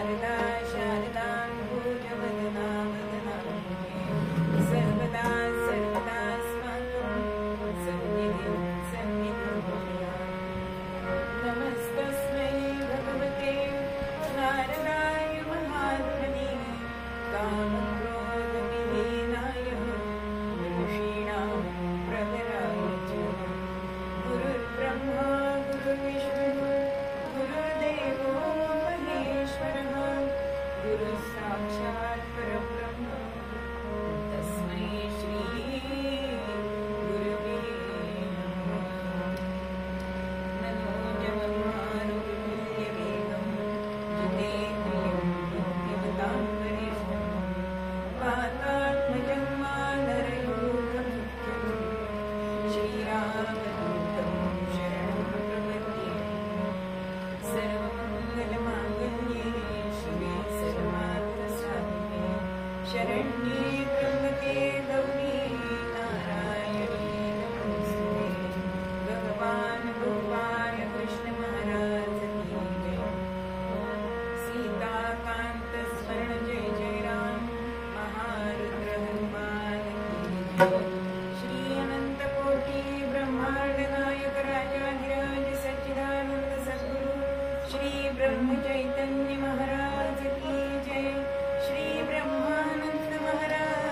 शारदा शारदाम्बुजवदना वदनाम्बुजे सर्वदा सर्वदास्माकं सन्निधिं सन्निधिं नमस्तस्मै भगवते नारदाय महात्मने कामक्रोधविहीनाय ऋषीणां प्रवराय च गुरुर्ब्रह्मा गुरुर्विष्णुः गुरुर्देवो महेश्वरः गुरुः साक्षात् परब्रह्म तस्मै श्री गुरवे नमः। मनोजवमारुतुल्यवेगं जितेन्द्रियं बुद्धिमतां वरिष्ठं वातात्मजं मानरयूथमुख्यं श्रीरामदूतं शरणं प्रपद्ये सर्वमङ्गलमाङ्गल्ये शिवे सर्वार्थसाधिके शरण्ये त्र्यम्बके गौरी नारायणी नमोस्तुते। भगवान् गोपाल कृष्ण महाराज की जय। सीताकांत स्मरण जय जय राम महारुद्र हनुमान की जय। श्री अनंत कोटि ब्रह्मांड नायक राजाधिराज सच्चिदानंद सद्गुरु श्री ब्रह्म चैतन्य महाराज की जय। श्री ब्रह्मानंद महाराज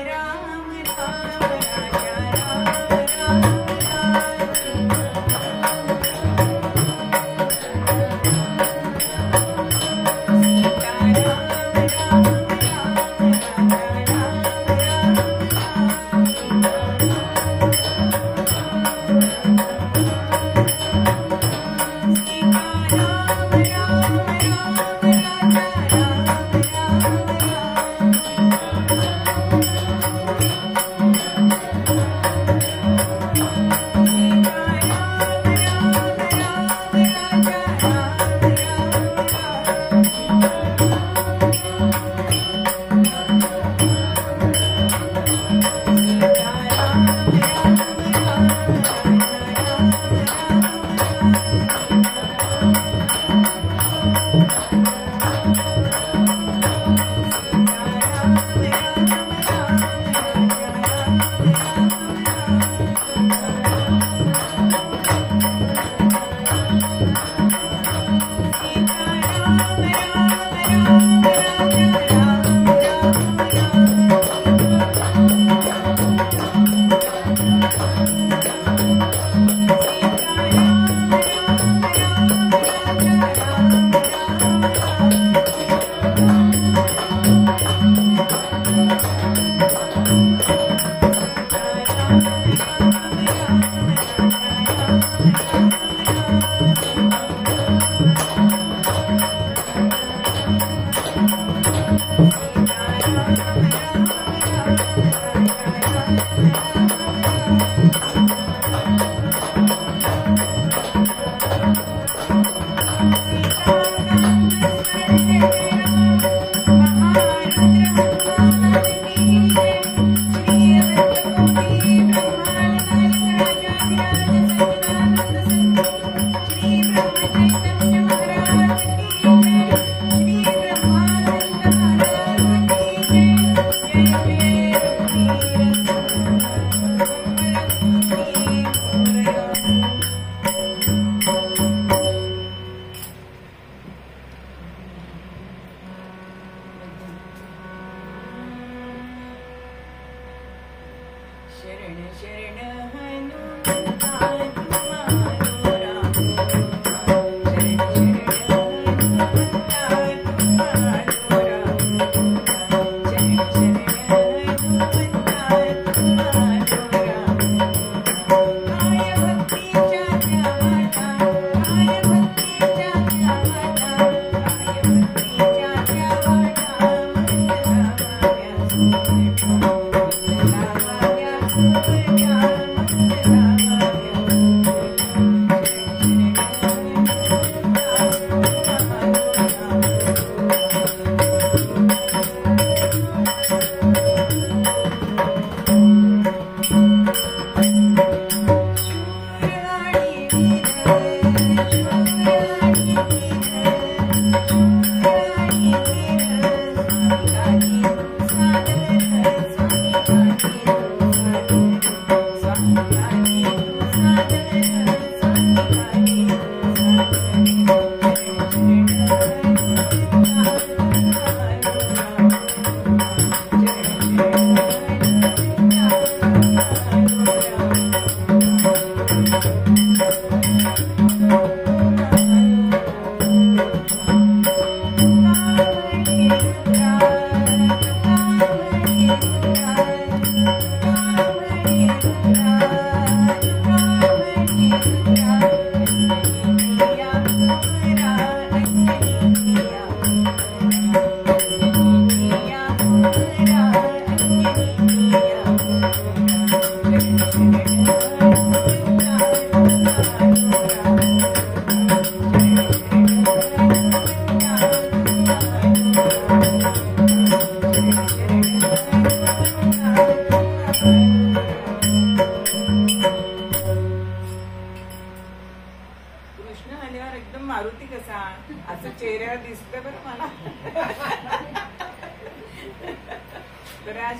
राम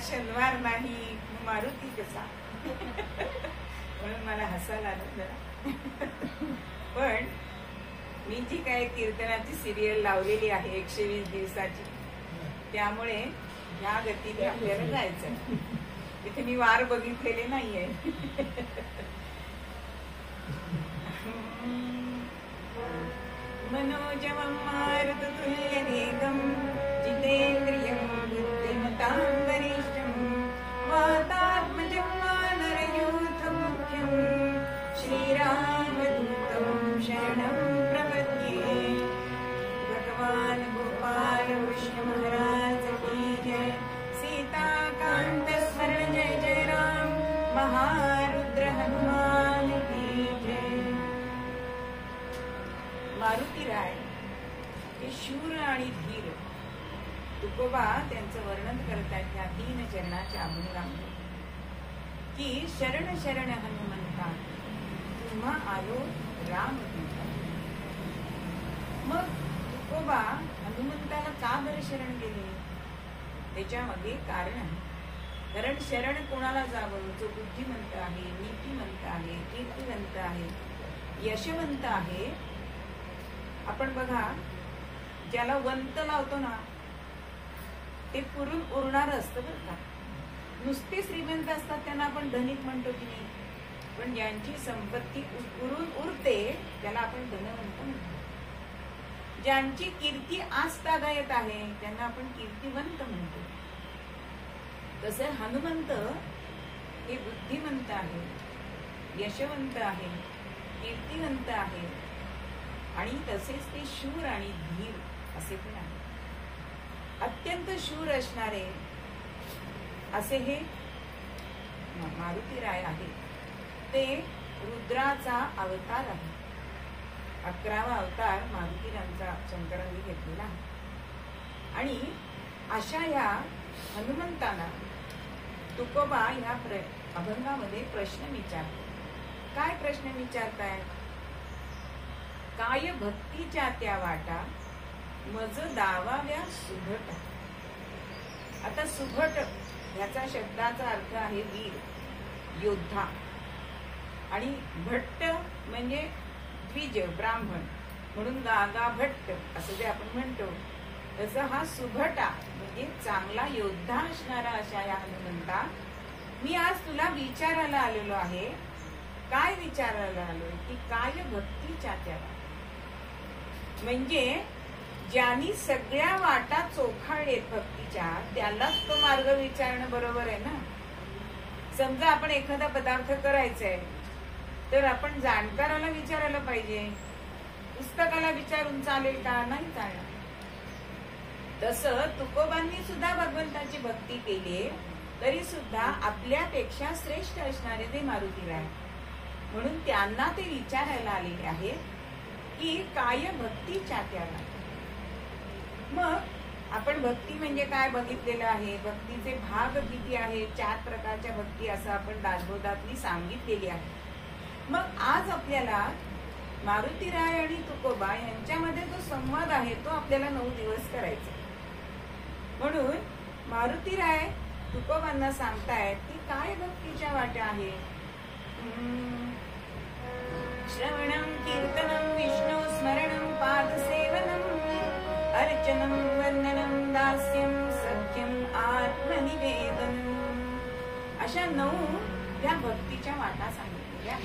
शनिवार नाही मारुती कसा म्हणून मला हसायला आलं जरा. पण मी जी काय कीर्तनाची सिरियल लावलेली आहे 120 दिवसाची, त्यामुळे ह्या गतीने आपल्याला जायचं. तिथे मी वार बघितलेले नाहीये. मनोजवं मारुततुल्यवेगं जितेन्द्रियं बुद्धिमतां वरिष्ठं वातात्मजं वानरयूथमुख्यं श्रीरामदूतं शरणं प्रपद्ये. भगवान गोपाल कृष्ण महाराज की जय. सीताकांत स्मरण जय जय राम. महारुद्र हनुमान की जय. मारुतीराय हे शूर आणि धीर, तुकोबा त्यांचं वर्णन करतात ह्या 3 चरणाच्या अभंगामध्ये की शरण शरण हनुमंता तुम्हा आलो रामदूता. मग तुकोबा हनुमंताला का बरं शरण गेले? त्याच्यामध्ये कारण आहे. कारण शरण कोणाला जावं? जो बुद्धिमंत आहे, नीतिमंत आहे, कीर्तिवंत आहे, यशवंत आहे. आपण बघा, ज्याला वंत लावतो ना ते पुरून उरणार असतं बरं का. नुसते श्रीमंत असतात त्यांना आपण धनिक म्हणतो की नाही, पण ज्यांची संपत्ती पुरून उरते त्याला आपण धनवंत म्हणतो. ज्यांची कीर्ती आजतागायत आहे त्यांना आपण कीर्तिवंत म्हणतो. तसे हनुमंत हे बुद्धिमंत आहे, यशवंत आहे, कीर्तिवंत आहे आणि तसेच ते शूर आणि धीर असे पण आहे. अत्यंत शूर असणारे असे हे मारुतीराय आहे. ते रुद्राचा अवतार आहे. 11वा अवतार मारुती शंकरांनी घेतलेला आहे. आणि अशा या हनुमंतांना तुकोबा ह्या अभंगामध्ये प्रश्न विचारतो. काय प्रश्न विचारताय? काय भक्तीच्या त्या वाटा मज दावाव्या सुभट. आता सुभट ह्याचा शब्दाचा अर्थ आहे वीर, योद्धा. आणि भट्ट म्हणजे द्विज, ब्राह्मण, म्हणून गागा भट्ट असं जे आपण म्हणतो तसं हा सुभटा म्हणजे चांगला योद्धा असणारा अशा या हनुमंता, मी आज तुला विचारायला आलेलो आहे. काय विचारायला आलोय? की काय भक्तीच्या त्या, म्हणजे ज्यांनी सगळ्या वाटा चोखाळलेत भक्तीच्या, त्यालाच तो मार्ग विचारणं बरोबर आहे ना. समजा आपण एखादा पदार्थ करायचाय तर आपण जाणकाराला विचारायला पाहिजे, पुस्तकाला विचारून चालेल का? नाही चालणार. तसं तुकोबांनी सुद्धा भगवंताची भक्ती केली, तरी सुद्धा आपल्यापेक्षा श्रेष्ठ असणारे ते मारुतीराय, म्हणून त्यांना ते विचारायला आलेले आहे की काय भक्तीच्या त्याला. मग आपण भक्ती म्हणजे काय बघितलेलं आहे. भक्तीचे भाग किती आहे? 4 प्रकारच्या भक्ती असं आपण दासबोधातली सांगितलेली आहे. मग आज आपल्याला मारुतीराय आणि तुकोबा यांच्यामध्ये जो संवाद आहे तो आपल्याला 9 दिवस करायचा. म्हणून मारुतीराय तुकोबांना सांगतायत की काय भक्तीच्या वाट्या आहे. श्रवणं कीर्तनं विष्णु स्मरणं पादसेवनं अर्चनं वंदनं दास्यं सत्यं आत्मनिवेदनम्. अशा 9 त्या भक्तीच्या वाटा सांगितलेल्या.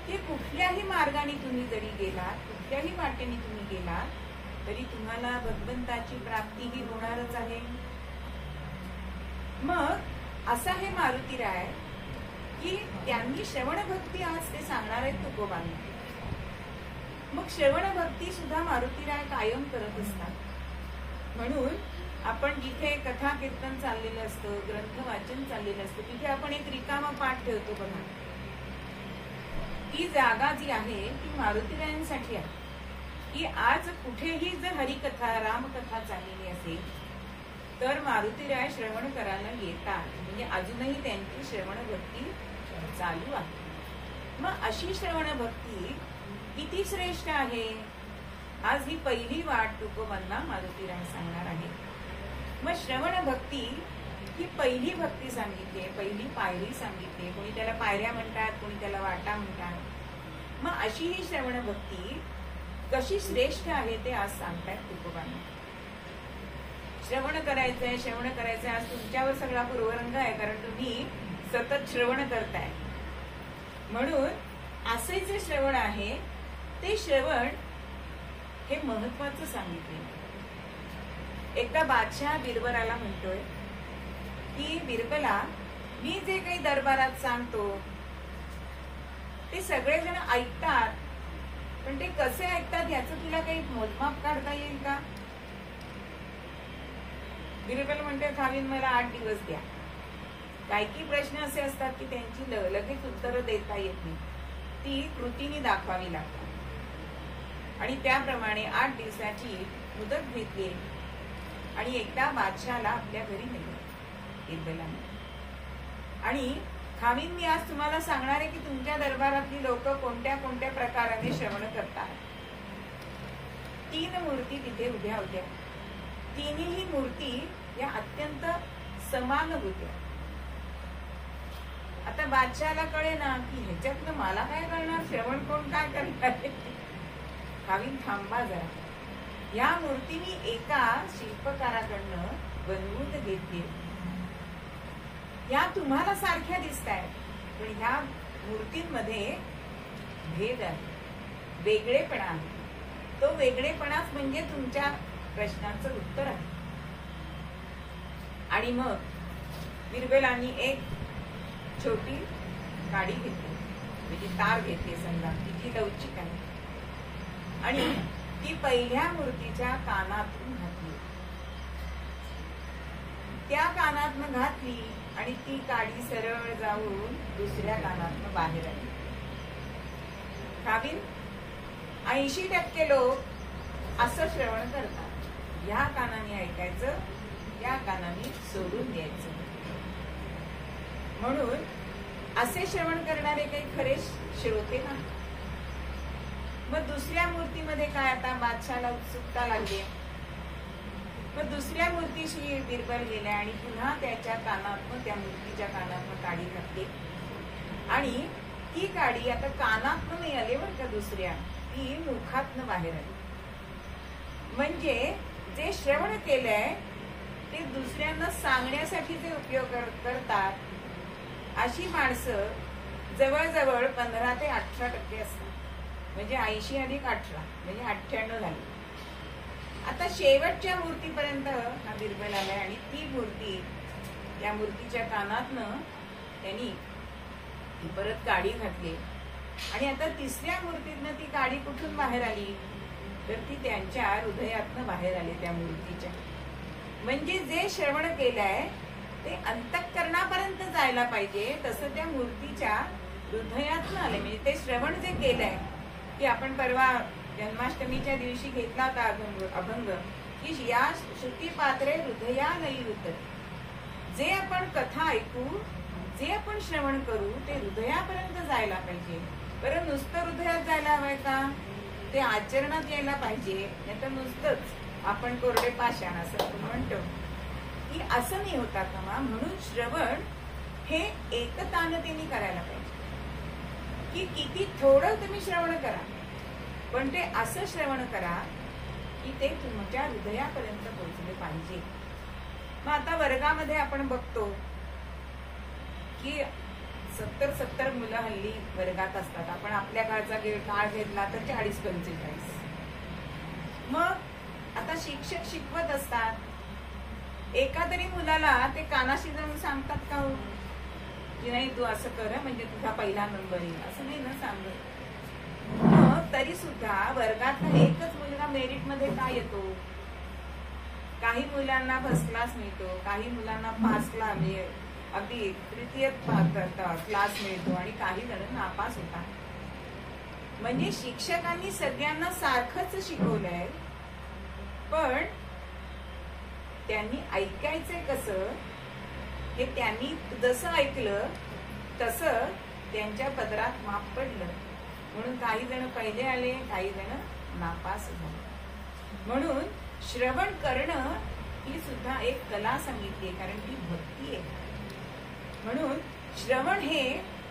ते कुठल्याही मार्गाने तुम्ही जरी गेलात, कुठल्याही वाटेने तुम्ही गेलात, तरी तुम्हाला भगवंताची प्राप्ती ही होणारच आहे. मग असा हे मारुतीराय की त्यांनी श्रवण भक्ती आज ते सांगणार आहेत तुकोबांना. मग श्रवण भक्ती सुद्धा मारुतीराय कायम करत असतात. म्हणून आपण जिथे कथा कीर्तन चाललेलं असतं, ग्रंथ वाचन चाललेलं असतं, तिथे आपण एक रिकामा पाठ ठेवतो बघा. ती जागा जी आहे ती मारुतीरायांसाठी आहे. की आज कुठेही जर हरिकथा, रामकथा चाललेली असेल तर मारुतीराय श्रवण करायला येतात. म्हणजे अजूनही त्यांची श्रवण भक्ती चालू आहे. मग अशी श्रवण भक्ती किती श्रेष्ठ आहे. आज ही पहिली वाट तुकोबांना मारुतीराय सांगणार आहे. मग श्रवण भक्ती ही पहिली भक्ती सांगितली, पहिली पायरी सांगितली. कोणी त्याला पायऱ्या म्हणतात, कोणी त्याला वाटा म्हणतात. मग अशी ही श्रवण भक्ती कशी श्रेष्ठ आहे ते आज सांगतायत तुकोबांना. श्रवण करायचंय, श्रवण करायचंय. आज तुमच्यावर सगळा पूर्वरंग आहे, कारण तुम्ही सतत श्रवण करताय. म्हणून असे जे श्रवण आहे ते श्रवण हे महत्वाचं सांगितले. एकदा बादशाह बिरबलाला म्हणतोय की बिरबला, मी जे काही दरबारात सांगतो ते सगळेजण ऐकतात, पण ते कसे ऐकतात याचं तुला काही मोजमाप काढता येईल का? बिरबल म्हणते, खावीन मला 8 दिवस द्या. काही प्रश्न असे असतात की त्यांची लगेच उत्तरं देता येत नाही, ती कृतीने दाखवावी लागतात. आणि त्याप्रमाणे 8 दिवसाची मुदत घेतली. आणि एकदा बादशाहला आपल्या घरी नेलं बिरबलाने. आणि खावीन मी आज तुम्हाला सांगणार आहे की तुमच्या दरबारातली लोक कोणत्या कोणत्या प्रकाराने श्रवण करतात. 3 मूर्ती तिथे उभ्या होत्या. तिन्ही मूर्ती या अत्यंत समान होत्या. आता बादशाहला कळे ना की ह्याच्यातलं मला काय करणार, श्रवण कोण काय करणार. खावीन थांबा जरा. या मूर्ती मी एका शिल्पकाराकडनं बनवून घेतली. या तुम्हाला सारख्या दिसतायत, पण ह्या मूर्तींमध्ये भेद आहे, वेगळेपणा आहे. तो वेगळेपणाच म्हणजे तुमच्या प्रश्नाचं उत्तर आहे. आणि मग बिरबलांनी एक छोटी काडी घेतली, म्हणजे तार घेतली समजा, ती लवचिक आहे, आणि ती पहिल्या मूर्तीच्या कानातून घातली. त्या कानातनं घातली आणि ती काडी सरळ जाऊन दुसऱ्या कानातनं बाहेर आली. खावीन 80% लोक असं श्रवण करतात. या कानाने ऐकायचं, या कानाने सोडून द्यायचं. म्हणून असे श्रवण करणारे काही खरे श्रोते ना. मग दुसऱ्या मूर्तीमध्ये काय, आता बादशाला उत्सुकता लागली. मग दुसऱ्या मूर्तीशी बिरबल गेल्या आणि पुन्हा त्याच्या कानातनं, त्या मूर्तीच्या कानातनं काडी घातली. आणि ती काडी आता कानातनं नाही आली बरं का, दुसऱ्या ती मुखातनं बाहेर आली. म्हणजे जे श्रवण केलंय ते दुसऱ्यांना सांगण्यासाठी जे उपयोग करतात, अशी माणसं जवळजवळ 15 ते 18% असतात. म्हणजे 80 अधिक 18 म्हणजे 98 झाली. आता शेवटच्या मूर्तीपर्यंत हा बिरबल आलाय आणि ती मूर्ती, त्या मूर्तीच्या कानातनं त्यांनी ती परत काडी घातली. आणि आता तिसऱ्या मूर्तीतनं ती काडी कुठून बाहेर आली, तर ती त्यांच्या हृदयातनं बाहेर आली, त्या मूर्तीच्या. म्हणजे जे श्रवण केलंय ते अंतःकरणापर्यंत जायला पाहिजे, तसं त्या मूर्तीच्या हृदयातनं आले. म्हणजे ते श्रवण जे केलंय, की आपण परवा जन्माष्टमीच्या दिवशी घेतला होता अभंग, की या श्रुती पात्रे हृदयालयी उतरे. जे आपण कथा ऐकू, जे आपण श्रवण करू, ते हृदयापर्यंत जायला पाहिजे. बरं, नुसतं हृदयात जायला हवंय का, ते आचरणात यायला पाहिजे. नाही तर नुसतंच आपण कोरडे पाषाण असं आपण म्हणतो, की असं नाही होता कामा. म्हणून श्रवण हे एकतानतेने करायला पाहिजे, की किती थोडं तुम्ही श्रवण करा, पण ते असं श्रवण करा की ते तुमच्या हृदयापर्यंत पोहोचले पाहिजे. मग आता वर्गामध्ये आपण बघतो की 70 मुलं हल्ली वर्गात असतात. आपण आपल्या काळचा काळ घेतला तर 40-45. मग आता शिक्षक शिकवत असतात, एका तरी मुलाला ते कानाशी जाऊन सांगतात का हो की नाही तू असं कर म्हणजे तुझा पहिला नंबर येईल, असं नाही ना सांगत. मग तरी सुद्धा वर्गात एकच मुलगा मेरिट मध्ये काय येतो, काही मुलांना फर्स्ट क्लास मिळतो, काही मुलांना पास क्लास, अगदी तृतीय क्लास मिळतो, आणि काही जण नापास होतात. म्हणजे शिक्षकांनी सगळ्यांना सारखंच शिकवलंय, पण त्यांनी ऐकायचंय कसं, हे त्यांनी जसं ऐकलं तसं त्यांच्या पदरात माप पडलं. म्हणून काही जण पहिले आले, काही जण नापास झाले. म्हणून श्रवण करणं ही सुद्धा एक कला सांगितली, कारण ती भक्ती आहे. म्हणून श्रवण हे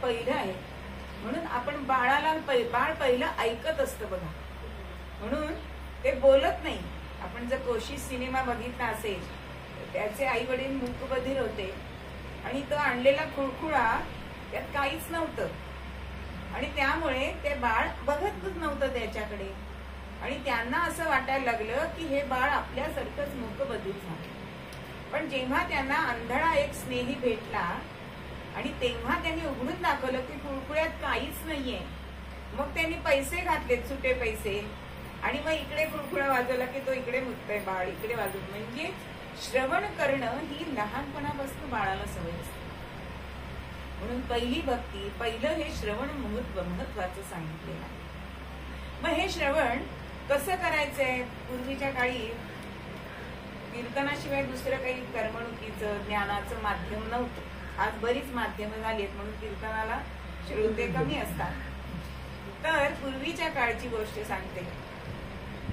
पहिलं आहे. म्हणून आपण बाळाला बाळ पहिलं ऐकत असतं बघा, म्हणून ते बोलत नाही. आपण जर कोशिश सिनेमा बघितला असेल, त्याचे आई वडील मूकबधीर होते आणि तो आणलेला खुळखुळा त्यात काहीच नव्हतं, आणि त्यामुळे ते बाळ बघतच नव्हतं त्याच्याकडे, आणि त्यांना असं वाटायला लागलं की हे बाळ आपल्यासारखंच मूकबधीर झालं. पण जेव्हा त्यांना आंधळा एक स्नेही भेटला आणि तेव्हा त्यांनी उघडून दाखवलं की खुळखुळ्यात काहीच नाहीये, मग त्यांनी पैसे घातलेत, सुटे पैसे, आणि मग इकडे खुळखुळा वाजवला की तो इकडे मुततोय बाळ, इकडे वाजवत. म्हणजे श्रवण करणं ही लहानपणापासून बाळाला सवय असते. म्हणून पहिली भक्ती, पहिलं हे श्रवण महत्वाचं सांगितलेलं आहे. मग हे श्रवण कसं करायचंय, पूर्वीच्या काळी कीर्तनाशिवाय दुसरं काही करमणुकीचं ज्ञानाचं माध्यम नव्हतं. आज बरीच माध्यमं झाली आहेत, म्हणून कीर्तनाला श्रोते कमी असतात. तर पूर्वीच्या काळची गोष्ट सांगते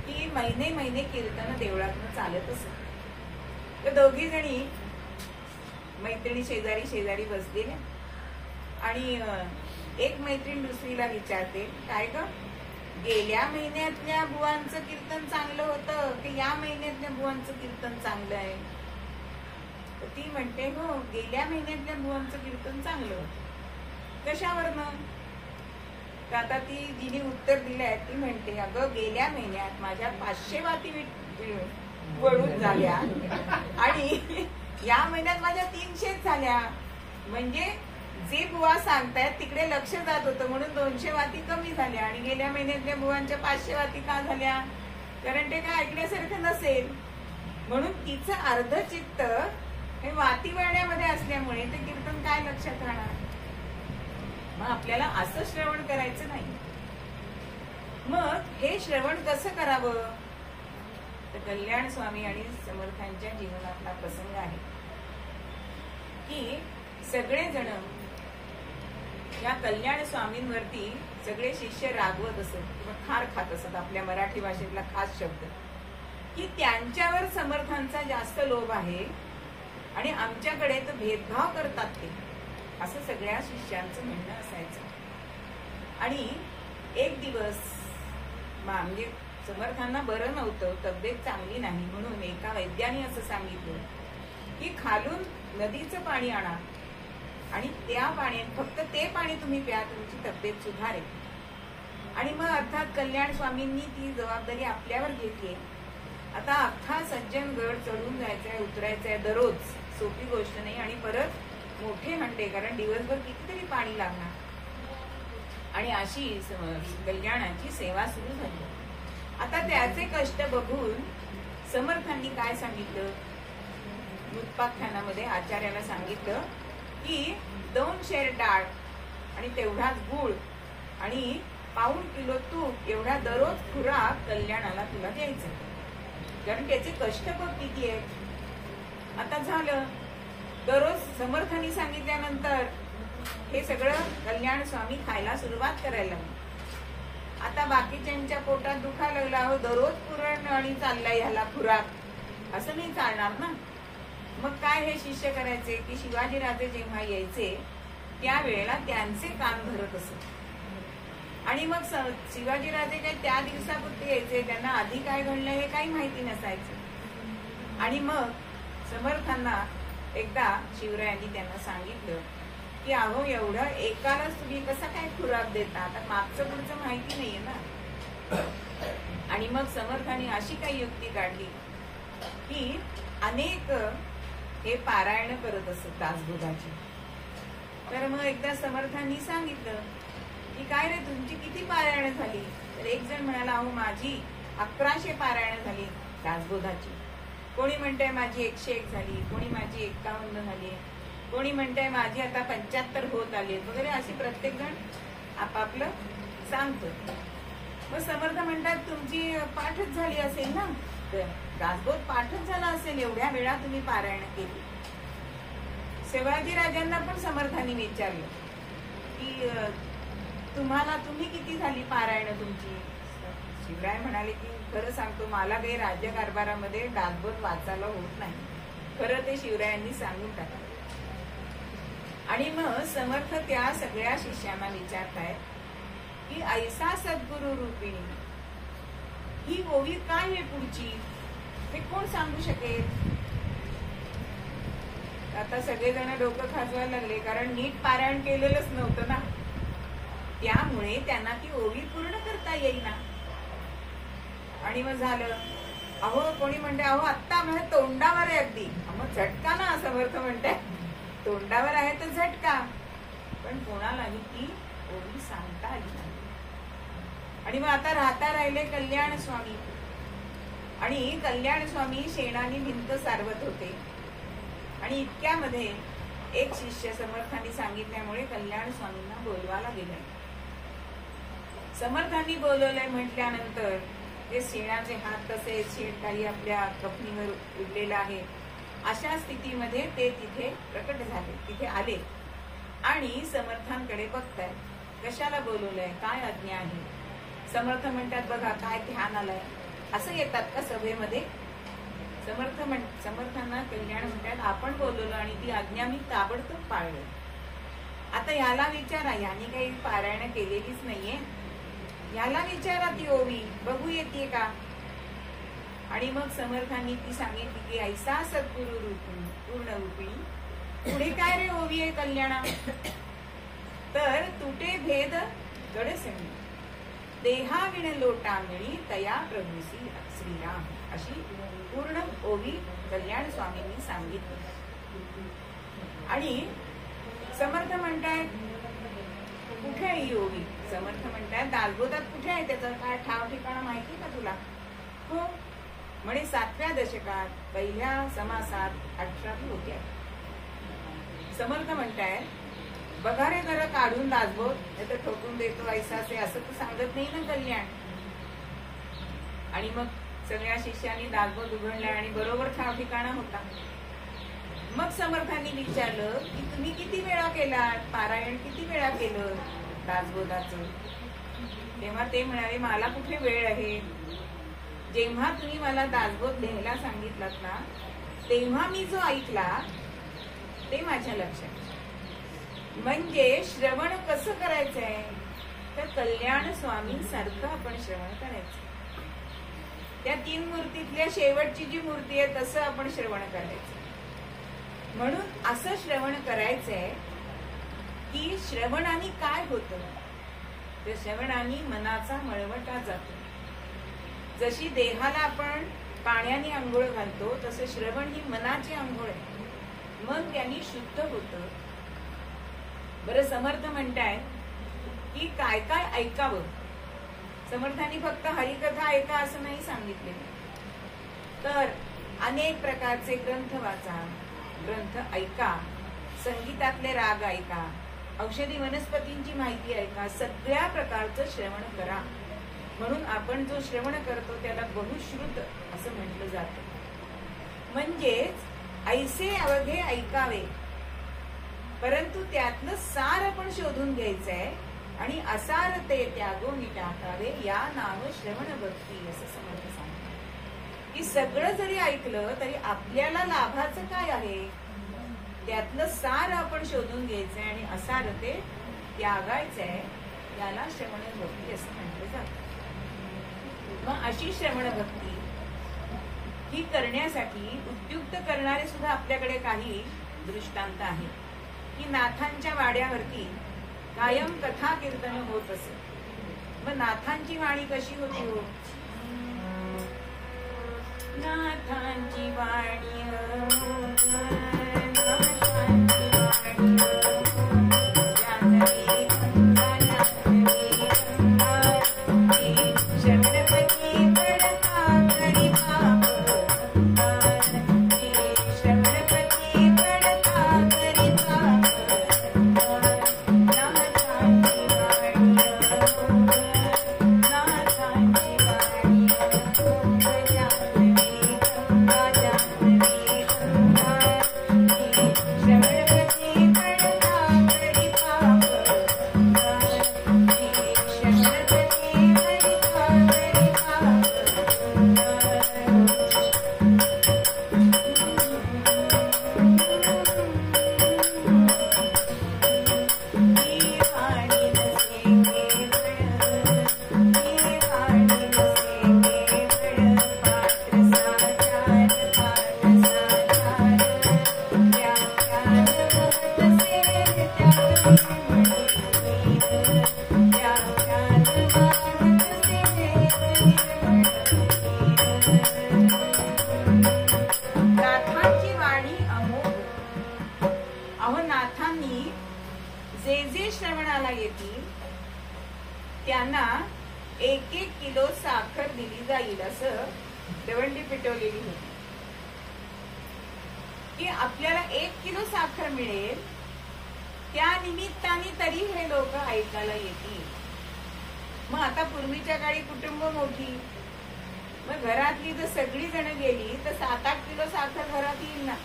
की महिने कीर्तन देवळातनं चालत असत. तर दोघी जणी मैत्रिणी शेजारी बसलेल्या, आणि एक मैत्रीण दुसरीला विचारते, काय ग, गेल्या महिन्यातल्या बुवांचं कीर्तन चांगलं होतं की या महिन्यातल्या बुवांचं कीर्तन चांगलं आहे? तर ती म्हणते, हो, गेल्या महिन्यातल्या बुवांचं कीर्तन चांगलं होतं. कशावरनं? तर आता ती जिने उत्तर दिलंय ती म्हणते, अगं गेल्या महिन्यात माझ्या 500 वाती वळून झाल्या आणि या महिन्यात माझ्या 300 झाल्या. म्हणजे जे बुवा सांगतायत तिकडे लक्ष जात होतं, म्हणून 200 वाती कमी झाल्या, आणि गेल्या महिन्यातल्या बुवांच्या 500 वाती का झाल्या, कारण ते काय ऐकण्यासारखं नसेल. म्हणून तिचं अर्ध चित्त हे वाती वळण्यामध्ये असल्यामुळे ते कीर्तन काय लक्षात राहणार. मग आपल्याला असं श्रवण करायचं नाही. मग हे श्रवण कसं करावं, तर कल्याण स्वामी आणि समर्थांच्या जीवनातला प्रसंग आहे की सगळेजण या कल्याण स्वामींवरती सगळे शिष्य रागवत असत किंवा खार खात असत, आपल्या मराठी भाषेतला खास शब्द, की त्यांच्यावर समर्थांचा जास्त लोभ आहे आणि आमच्याकडे तर भेदभाव करतात ते, असं सगळ्या शिष्यांचं म्हणणं असायचं. आणि एक दिवस म्हणजे समर्थांना बरं नव्हतं, तब्येत चांगली नाही, म्हणून एका वैद्याने असं सांगितलं की खालून नदीचं पाणी आणा आणि त्या पाण्यात फक्त ते पाणी तुम्ही प्या, तुमची तब्येत सुधारेल. आणि मग अर्थात कल्याण स्वामींनी ती जबाबदारी आपल्यावर घेतली. आता अख्खा सज्जन गड चढून जायचंय, उतरायचंय दररोज, सोपी गोष्ट नाही. आणि परत मोठे हंडे, कारण दिवसभर कितीतरी पाणी लागणार. आणि अशी कल्याणाची सेवा सुरू झाली. आता त्याचे कष्ट बघून समर्थांनी काय सांगितलं, उत्पाख्यानामध्ये आचार्याला सांगितलं की 2 शेर डाळ आणि तेवढाच गुळ आणि पाऊण किलो तूप एवढा दररोज खुराक कल्याणाला तुला द्यायचं, कारण त्याचे कष्ट बघ किती आहेत. आता झालं, दररोज समर्थांनी सांगितल्यानंतर हे सगळं कल्याण स्वामी खायला सुरुवात करायला लागले. आता बाकीच्यांच्या पोटात दुखायला लागला, हो दररोज पुरण आणि चाललाय ह्याला खुराक, असं नाही चालणार ना. मग काय हे शिष्य करायचे की शिवाजीराजे जेव्हा यायचे त्यावेळेला त्यांचे कान धरत असत. आणि मग शिवाजीराजे काय त्या दिवसापुरते यायचे, त्यांना आधी काय घडलं हे काही माहिती नसायचं. आणि मग समर्थांना एकदा शिवरायांनी त्यांना सांगितलं की अहो एवढं एकालाच तुम्ही कसा काय खुराक देता, आता मागचं पुढचं माहिती नाहीये ना. आणि मग समर्थांनी अशी काही युक्ती काढली की अनेक हे पारायण करत असत दासबोधाची. तर मग एकदा समर्थांनी सांगितलं की काय रे तुमची किती पारायण झाली, तर एक जण म्हणाला अहो माझी 1100 पारायण झाली दासबोधाची. कोणी म्हणतंय माझी 101 झाली, कोणी माझी 51 झाली, कोणी म्हणतंय माझी आता 75 होत आली वगैरे, अशी प्रत्येक जण आपापलं सांगतो. मग समर्थ म्हणतात तुमची पाठच झाली असेल ना, तर दासबोध पाठच झाला असेल, एवढ्या वेळा तुम्ही पारायण केली. शिवाजीराजांना पण समर्थांनी विचारलं की तुम्ही किती झाली पारायण तुमची. शिवराय म्हणाले की खरं सांगतो मला काही राज्यकारभारामध्ये दासबोध वाचायला होत नाही. खरं ते शिवरायांनी सांगून टाकलं. आणि मग समर्थ त्या सगळ्या शिष्यांना विचारतायत की ऐसा सद्गुरु रूपिणी ही ओवी काय आहे पुढची, हे कोण सांगू शकेल. आता सगळेजण डोकं खाजवायला लागले, कारण नीट पारायण केलेलंच नव्हतं ना, त्यामुळे त्यांना ती ओवी पूर्ण करता येईना. आणि मग झालं, अहो कोणी म्हणते अहो आत्ता म्हणजे तोंडावर आहे अगदी, मग झटका ना, समर्थ म्हणताय तोंडावर आहे तर झटका, पण कोणालाही ती ओवी सांगता आली नाही. आणि मग आता राहिले कल्याण स्वामी. आणि कल्याण स्वामी शेणाने भिंत सारवत होते. आणि इतक्यामध्ये एक शिष्य समर्थांनी सांगितल्यामुळे कल्याण स्वामींना बोलवायला गेलाय. समर्थांनी बोलवलंय म्हटल्यानंतर ते शेणाचे हात तसे, शेण काही आपल्या कपनीवर उडलेला आहे, अशा स्थितीमध्ये ते तिथे प्रकट झाले, तिथे आले आणि समर्थांकडे बघताय. कशाला बोलवलंय, काय आज्ञा आहे. समर्थ म्हणतात बघा काय ध्यान आलंय, असं येतात का सभेमध्ये. समर्थांना कल्याण म्हणतात आपण बोलवलं आणि ती आज्ञा मी ताबडतोब पाळली. आता ह्याला विचारा, ह्यानी काही पारायण केलेलीच नाहीये, ह्याला विचारा ती ओवी बघू येते का. आणि मग समर्थांनी ती सांगितली की ऐसा सद्गुरु रूपिणी पूर्ण रूपिणी. पुढे काय रे ओवी आहे कल्याणा, तर तुटे भेद गडसणी देहाविण लोटांगणी तया प्रभू श्रीराम, अशी पूर्ण ओवी कल्याण स्वामींनी सांगितली. आणि समर्थ म्हणतायत कुठे आहे ही ओवी. समर्थ म्हणतायत दासबोधात कुठे आहे, त्याचं काय ठाव ठिकाण माहिती का तुला. हो म्हणे 7व्या दशकात पहिल्या समासात 18 होत्या. समर्थ म्हणताय बघा रे जरा काढून दासबोध, नाही तर ठोकून देतो ऐसा असे, असं तर सांगत नाही ना कल्याण. आणि मग सगळ्या शिष्यांनी दासबोध उघडला आणि बरोबर ठिकाणा होता. मग समर्थांनी विचारलं की तुम्ही किती वेळा केला पारायण, किती वेळा केलं दासबोधाचं? तेव्हा ते म्हणाले मला कुठे वेळ आहे. जेव्हा तुम्ही मला दासबोध लिहायला सांगितलात ना, तेव्हा मी जो ऐकला ते माझ्या लक्षात. म्हणजे श्रवण कसं करायचंय तर कल्याण स्वामींसारखं आपण श्रवण करायचं. त्या 3 मूर्तीतल्या शेवटची जी मूर्ती आहे तसं आपण श्रवण करायचं. म्हणून असं श्रवण करायचंय की श्रवणाने काय होतं तर श्रवणाने मनाचा मळवटा जातो. जशी देहाला आपण पाण्याने आंघोळ घालतो तसं श्रवण ही मनाची आंघोळ आहे. मन त्यांनी शुद्ध होतं. बरं, समर्थ म्हणताय की काय काय ऐकावं. समर्थांनी फक्त हरिकथा ऐका असं नाही सांगितलेलं, तर अनेक प्रकारचे ग्रंथ वाचा, ग्रंथ ऐका, संगीतातले राग ऐका, औषधी वनस्पतींची माहिती ऐका, सगळ्या प्रकारचं श्रवण करा. म्हणून आपण जो श्रवण करतो त्याला बहुश्रुत असं म्हटलं जातं. म्हणजेच ऐसे अवघे ऐकावे, परंतु त्यातलं सार आपण शोधून घ्यायचंय आणि असार ते त्यागून टाकावे, या नाव श्रवण भक्ती असं समर्थ सांगतात. की सगळं जरी ऐकलं तरी आपल्याला लाभाचं काय आहे त्यातलं सार आपण शोधून घ्यायचंय आणि असार ते त्यागायचंय, याला श्रवण भक्ती असं म्हटलं जातं. मग अशी श्रवण भक्ती ही करण्यासाठी उद्युक्त करणारे सुद्धा आपल्याकडे काही दृष्टांत आहेत. की नाथांच्या वाड्यावरती कायम कथा कीर्तन होत असे. मग नाथांची वाणी कशी होती हो? नाथांची वाणी श्रवणाला येतील त्यांना 1-1 किलो साखर दिली जाईल असं दवंडी पिटवलेली होती. की आपल्याला 1 किलो साखर मिळेल, त्या निमित्ताने तरी हे लोक ऐकायला येतील. मग आता पूर्वीच्या काळी कुटुंब मोठी, मग घरातली जर सगळी जण गेली तर 7-8 किलो साखर घरात येईल ना.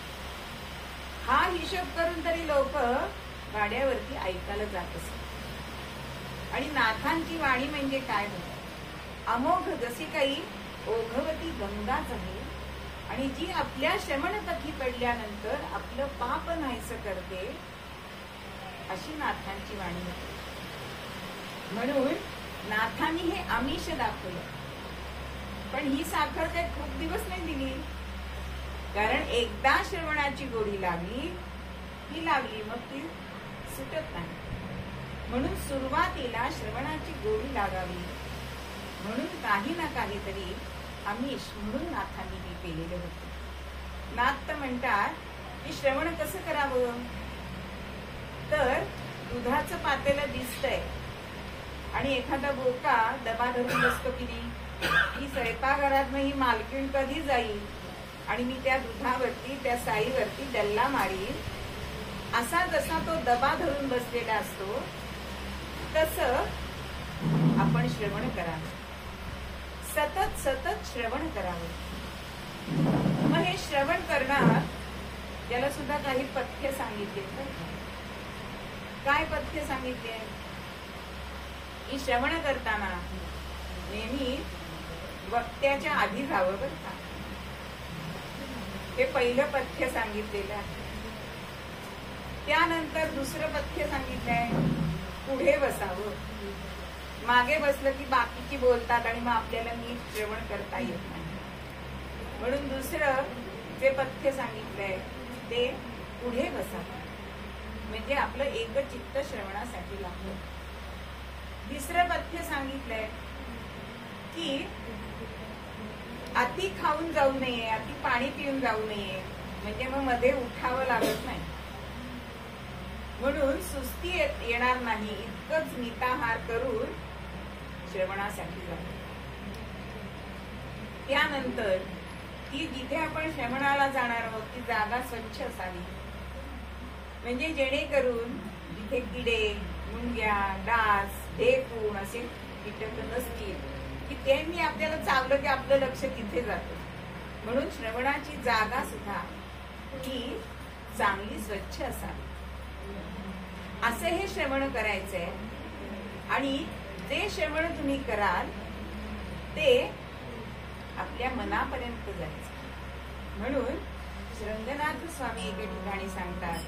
हा हिशोब करून तरी लोक गाड्यावरती ऐकायला जात असत. आणि नाथांची वाणी म्हणजे काय होत? अमोघ जशी काही ओघवती गंगाच आहे आणि जी आपल्या श्रवणपथी पडल्यानंतर आपलं पाप नाहीस करते, अशी नाथांची वाणी होती. म्हणून नाथांनी हे आमिष दाखवलं. पण ही साखर काही खूप दिवस नाही दिली, कारण एकदा श्रवणाची गोडी लागली ती लागली, मग ती सुटत नाही. म्हणून सुरुवातीला श्रवणाची गोडी लागावी म्हणून काही ना काहीतरी आमिष म्हणून नाथांनी हे केलेले होते. नाथ तर म्हणतात की श्रवण कसं करावं, तर दुधाचं पातेलं दिसतंय आणि एखादा बोका डबा धरून बसतो की नाही, ही स्वयंपाकघरात ही मालकीण कधी जाईल आणि मी त्या दुधावरती त्या साईवरती डल्ला मारीन, असा जसा तो डबा धरून बसलेला असतो तसं आपण श्रवण करावं. सतत सतत श्रवण करावे. मग हे श्रवण करणार त्याला सुद्धा काही पथ्य सांगितले. काय पथ्य सांगितले की श्रवण करताना नेहमी वक्त्याच्या आधी जावं बरं का. हे पहिलं पथ्य सांगितलेलं आहे. त्यानंतर दुसरं पथ्य सांगितलंय पुढे बसावं. मागे बसलं की बाकीची बोलतात आणि मग आपल्याला नीट श्रवण करता येत नाही. म्हणून दुसरं जे पथ्य सांगितलंय ते पुढे बसावं, म्हणजे आपलं एकचित्त श्रवणासाठी लागतं. तिसरं पथ्य सांगितलंय की अति खाऊन जाऊ नये, अति पाणी पिऊन जाऊ नये, म्हणजे मग मध्ये उठावं लागत नाही. म्हणून सुस्ती येणार नाही इतकंच मिताहार करून श्रवणासाठी जातो. त्यानंतर ती जिथे आपण श्रवणाला जाणार आहोत ती जागा स्वच्छ असावी, म्हणजे जेणेकरून जिथे किडे, मुंग्या, डास, ढेकूण असे कीटक नसतील की त्यांनी आपल्याला चावलं की आपलं लक्ष तिथे जातं. म्हणून श्रवणाची जागा सुद्धा ही चांगली स्वच्छ असावी. असं हे श्रवण करायचंय. आणि जे श्रवण तुम्ही कराल ते आपल्या मनापर्यंत जायचं. म्हणून रंगनाथ स्वामी एके ठिकाणी सांगतात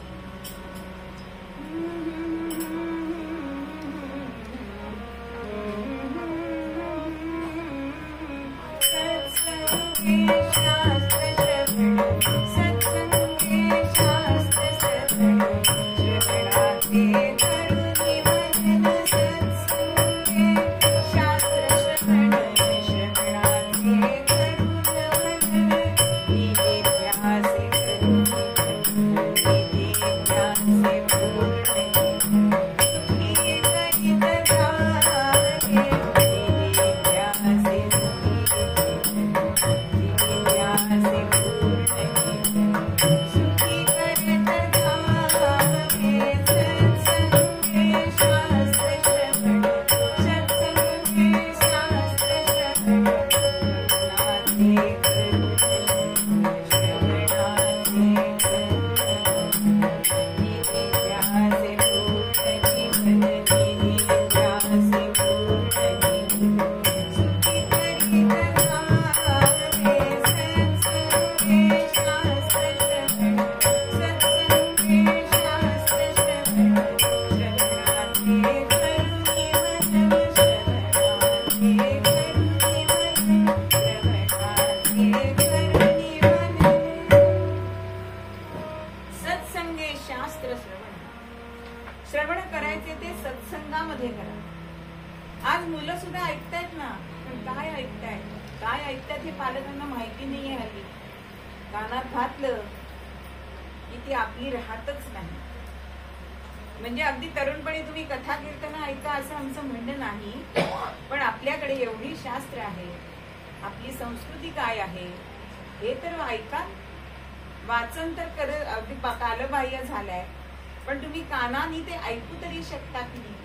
श्रवण करायचे ते सत्संगामध्ये करा. आज मुलं सुद्धा ऐकतायत ना, पण काय ऐकतायत, काय ऐकतायत हे पालकांना माहिती नाहीये. हल्ली कानात घातलं की ती आपली राहतच नाही. म्हणजे अगदी तरुणपणी तुम्ही कथा कीर्तन ऐका असं आमचं म्हणणं नाही, पण आपल्याकडे एवढी शास्त्र आहे, आपली संस्कृती काय आहे हे तर ऐका. वाचन तर करत अगदी कालबाह्य झालंय, पण तुम्ही कानाने ते ऐकू तरी शकता की नाही.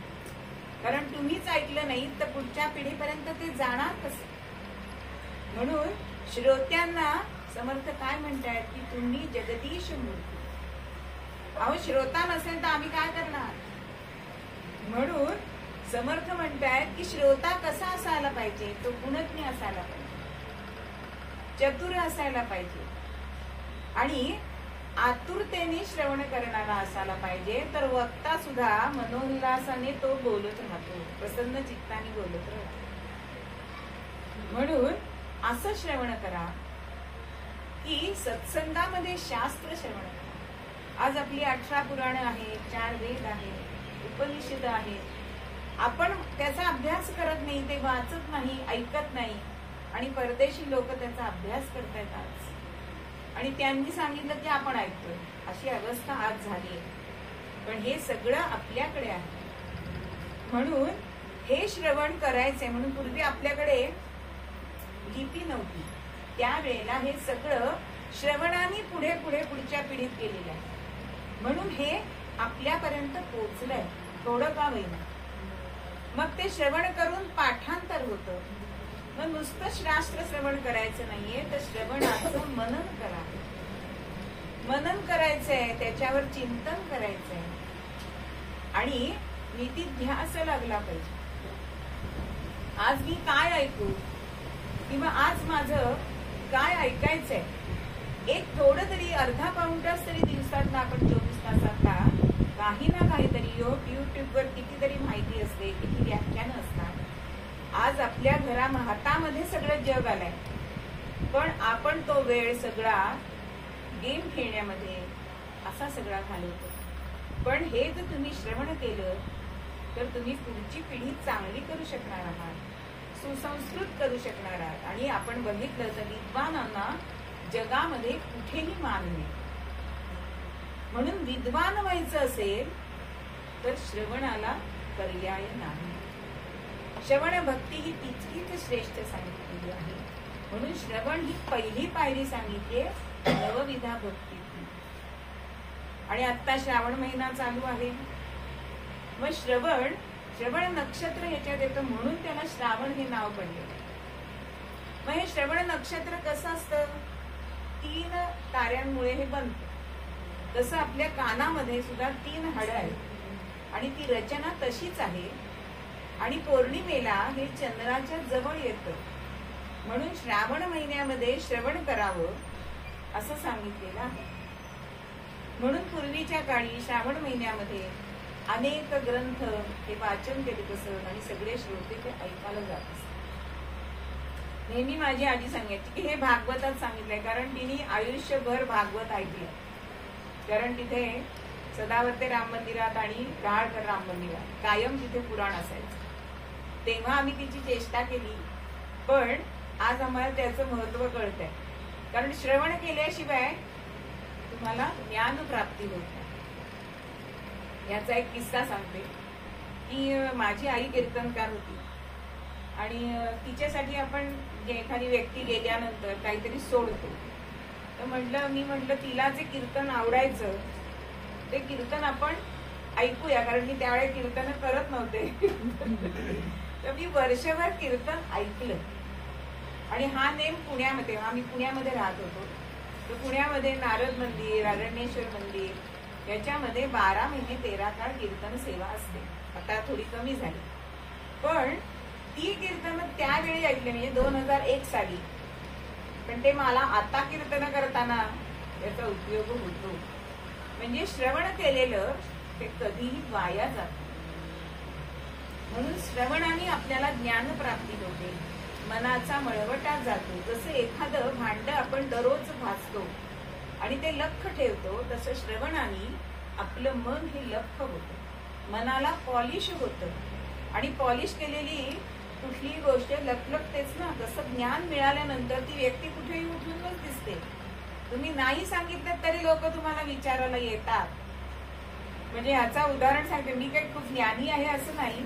कारण तुम्हीच ऐकलं नाही तर पुढच्या पिढीपर्यंत ते जाणार कसं. म्हणून श्रोत्यांना समर्थ काय म्हणतायत की तुम्ही जगदीश मूर्ती. अहो श्रोता नसेल तर आम्ही काय करणार. म्हणून समर्थ म्हणतायत की श्रोता कसा असायला पाहिजे, तो गुणज्ञ असायला पाहिजे, चतुर असायला पाहिजे आणि आतुरतेने श्रवण करणारा असायला पाहिजे. तर वक्ता सुद्धा मनोल्लासाने तो बोलत राहतो, प्रसन्न चित्ताने बोलत राहतो. म्हणून असं श्रवण करा की सत्संगामध्ये शास्त्र श्रवण करा. आज आपली 18 पुराणं आहेत, 4 वेद आहेत, उपनिषद आहेत. आपण त्याचा अभ्यास करत नाही, ते वाचत नाही, ऐकत नाही. आणि परदेशी लोक त्याचा अभ्यास करतायत आज, आणि त्यांनी सांगितलं की आपण ऐकतोय. अशी अवस्था आज झाली आहे. पण हे सगळं आपल्याकडे आहे. म्हणून हे श्रवण करायचंय. म्हणून पूर्वी आपल्याकडे लिपी नव्हती, त्यावेळेला हे सगळं श्रवणाने पुढे पुढे पुढच्या पिढीत गेलेलं आहे. म्हणून हे आपल्यापर्यंत पोहोचलंय, थोडं का होईना. मग ते श्रवण करून पाठांतर होतं. मग नुसतं शास्त्र श्रवण करायचं नाहीये, तर श्रवणाचं मनन करा. मनन करायचंय, त्याच्यावर चिंतन करायचंय आणि निधिध्यास लागला पाहिजे. आज मी काय ऐकू किंवा आज माझं काय ऐकायचंय, एक थोडं तरी अर्धा पाऊण तास तरी दिवसात आपण 24 तासातला काही ना काहीतरी युट्यूबवर कितीतरी माहिती असते, किती व्याख्यानं असतात. आज आपल्या हातामध्ये सगळं जग आलंय, पण आपण तो वेळ सगळा गेम खेळण्यामध्ये असा सगळा घालवतो. पण हे जर तुम्ही श्रवण केलं तर तुम्ही पुढची पिढी चांगली करू शकणार आहात, सुसंस्कृत करू शकणार आहात. आणि आपण बघितलं तर विद्वानांना जगामध्ये कुठेही मान नाही. म्हणून विद्वान व्हायचं असेल तर श्रवणाला पर्याय नाही. श्रवण भक्ती ही तितकीच श्रेष्ठ सांगितलेली आहे. म्हणून श्रवण ही पहिली पायरी सांगितली नवविधा भक्ती. आणि आता श्रावण महिना चालू आहे. मग श्रवण नक्षत्र ह्याच्यात येतं, म्हणून त्याला श्रावण हे नाव पडले. मग हे श्रवण नक्षत्र कसं असतं, 3 ताऱ्यांमुळे हे बनतं. तसं आपल्या कानामध्ये सुद्धा 3 हाडं आहेत आणि ती रचना तशीच आहे. आणि पौर्णिमेला हे चंद्राच्या जवळ येतं, म्हणून श्रावण महिन्यामध्ये श्रवण करावं असं सांगितलेलं आहे. म्हणून पूर्वीच्या काळी श्रावण महिन्यामध्ये अनेक ग्रंथ हे वाचन केले असत आणि सगळे श्रोते ते ऐकायला जात असत. नेहमी माझी आजी सांगायची की हे भागवतात सांगितलंय, कारण तिने आयुष्यभर भागवत ऐकलं. कारण तिथे सदावर्ते राम मंदिरात आणि डहाळकर राम मंदिरात कायम तिथे पुराण असायचं. तेव्हा आम्ही तिची चेष्टा केली, पण आज आम्हाला त्याचं महत्व कळतंय. कारण श्रवण केल्याशिवाय तुम्हाला ज्ञान प्राप्ती होत नाही. याचा एक किस्सा सांगते की माझी आई कीर्तनकार होती आणि तिच्यासाठी आपण एखादी व्यक्ती गेल्यानंतर काहीतरी सोडतो. तर मी म्हटलं तिला जे कीर्तन आवडायचं ते कीर्तन आपण ऐकूया, कारण मी त्यावेळेस कीर्तन करत नव्हते. तर मी वर्षभर कीर्तन ऐकलं. आणि हा नेम पुण्यामध्ये, आम्ही पुण्यामध्ये राहत होतो, तर पुण्यामध्ये नारद मंदिर, अरण्येश्वर मंदिर याच्यामध्ये 12 महिने 13 काळ कीर्तन सेवा असते. आता थोडी कमी झाली, पण ती कीर्तन त्यावेळी ऐकले, म्हणजे 2001 साली. पण ते मला आता कीर्तन करताना याचा उपयोग होतो. म्हणजे श्रवण केलेलं ते कधीही वाया जात. म्हणून श्रवणाने आपल्याला ज्ञान प्राप्ती होते, मनाचा मळवटा जातो. जसं एखादं भांड आपण दररोज घासतो आणि ते लख्ख ठेवतो, तसं श्रवणाने आपलं मन हे लख्ख होतं, मनाला पॉलिश होतं. आणि पॉलिश केलेली कुठलीही गोष्ट लखलखतेच ना. तसं ज्ञान मिळाल्यानंतर ती व्यक्ती कुठेही उठूनच दिसते. तुम्ही नाही सांगितलं तरी लोक तुम्हाला विचारायला येतात. म्हणजे ह्याचा उदाहरण सांगते, मी काही खूप ज्ञानी आहे असं नाही,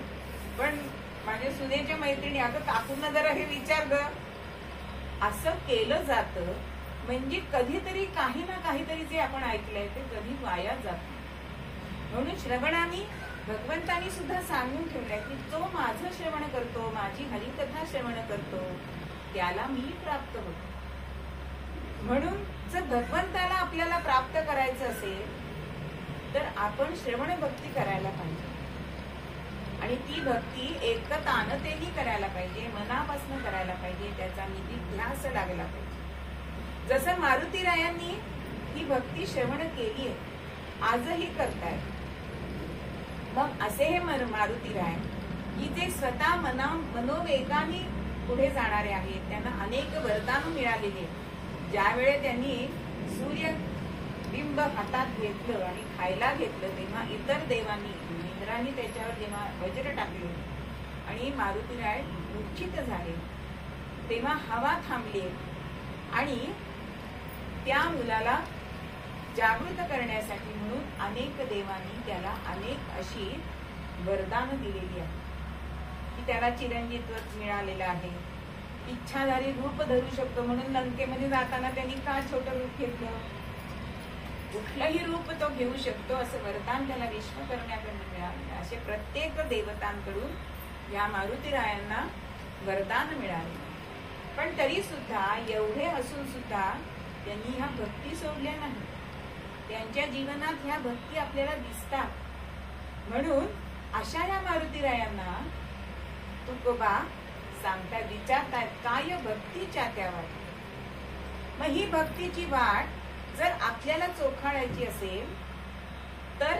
पण माझ्या सुनेच्या मैत्रिणी अगं काकूंना जरा हे विचार ग, असं केलं जातं. म्हणजे कधीतरी काही ना काहीतरी जे आपण ऐकलंय ते कधी वाया जात. म्हणून श्रवणाने भगवंतानी सुद्धा सांगून ठेवलंय की जो माझं श्रवण करतो, माझी हरिकथा श्रवण करतो, त्याला मी प्राप्त होतो. म्हणून जर भगवंताला आपल्याला प्राप्त करायचं असेल तर आपण श्रवण भक्ती करायला पाहिजे. आणि ती भक्ती एकतानतेने करायला पाहिजे, मनापासून करायला पाहिजे, त्याचा निधिध्यास लागला पाहिजे. जसं मारुतीरायांनी ही भक्ती श्रवण केली आहे, आजही करतायत. मग असे हे मारुतीराय की जे स्वतः मनोवेगाने पुढे जाणारे आहेत, त्यांना अनेक वरदान मिळालेले. ज्यावेळेस त्यांनी सूर्यबिंब हातात घेतलं आणि खायला घेतलं, तेव्हा इतर देवांनी, इंद्रांनी त्याच्यावर जेव्हा वज्र टाकले आणि मारुतीराय मूर्छित झाले, तेव्हा हवा थांबली आणि त्या मुलाला जागृत करण्यासाठी म्हणून अनेक देवांनी त्याला अनेक अशी वरदान दिलेली आहे की त्याला चिरंजीव मिळालेला आहे. इच्छाधारी रूप धरू शकतो, म्हणून लंकेमध्ये जाताना त्यांनी का छोटं रूप घेतलं, कुठलंही रूप तो घेऊ शकतो असं वरदान त्याला विश्वकर्म्याकडून मिळाले. असे प्रत्येक देवतांकडून या मारुतीरायांना वरदान मिळाले. पण तरी सुद्धा एवढे असून सुद्धा त्यांनी ह्या भक्ती सोडल्या नाही. त्यांच्या जीवनात ह्या भक्ती आपल्याला दिसतात. म्हणून अशा या मारुतीरायांना तुकोबा सांगतात, विचारतात काय भक्तीच्या त्या वाट. मग ही भक्तीची वाट जर आपल्याला चोखाळायची असेल तर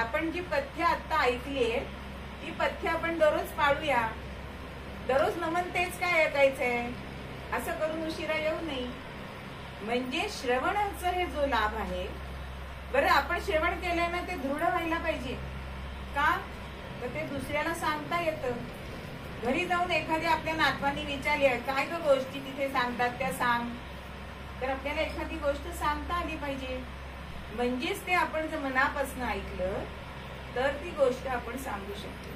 आपण जी पथ्य आता ऐकलीये ती पथ्य आपण दररोज पाळूया. दररोज नमन तेच काय ऐकायचंय असं करून उशिरा येऊ नये. म्हणजे श्रवणाचा हे जो लाभ आहे, बरं आपण श्रवण केलंय ना ते दृढ व्हायला पाहिजे. का तर ते दुसऱ्याला सांगता येतं. घरी जाऊन एखाद्या आपल्या नातवांनी विचारली काय ग गोष्टी तिथे सांगतात त्या सांग, तर आपल्याला एखादी गोष्ट सांगता आली पाहिजे. म्हणजेच ते आपण जर मनापासून ऐकलं तर ती गोष्ट आपण सांगू शकतो.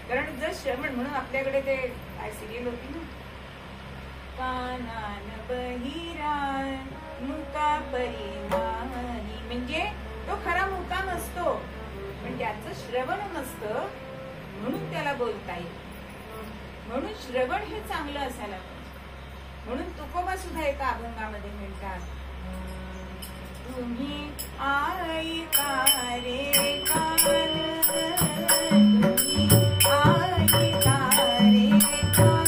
कारण जर श्रवण म्हणून आपल्याकडे ते काय सिरियल होती ना, कानान बहिरा मुका परिमानी, म्हणजे तो खरा मुका नसतो पण त्याचं श्रवण नसतं म्हणून त्याला बोलता येईल. म्हणून श्रवण हे चांगलं असायला पाहिजे. म्हणून तुकोबा सुद्धा एका अभंगामध्ये म्हणतात, तुम्ही ऐका रे कान, तुम्ही ऐका रे कान,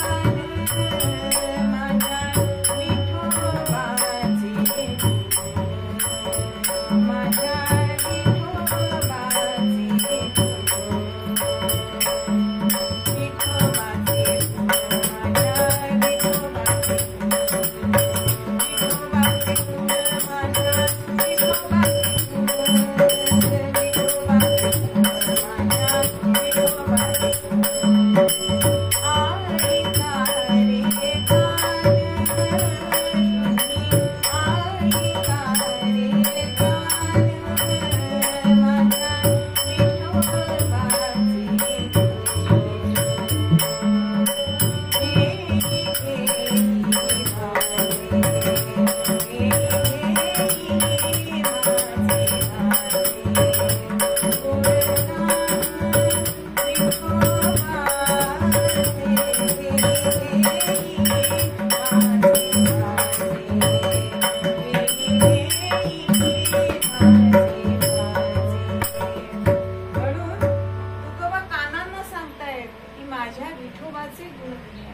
माझ्या विठोबाचे माझ्या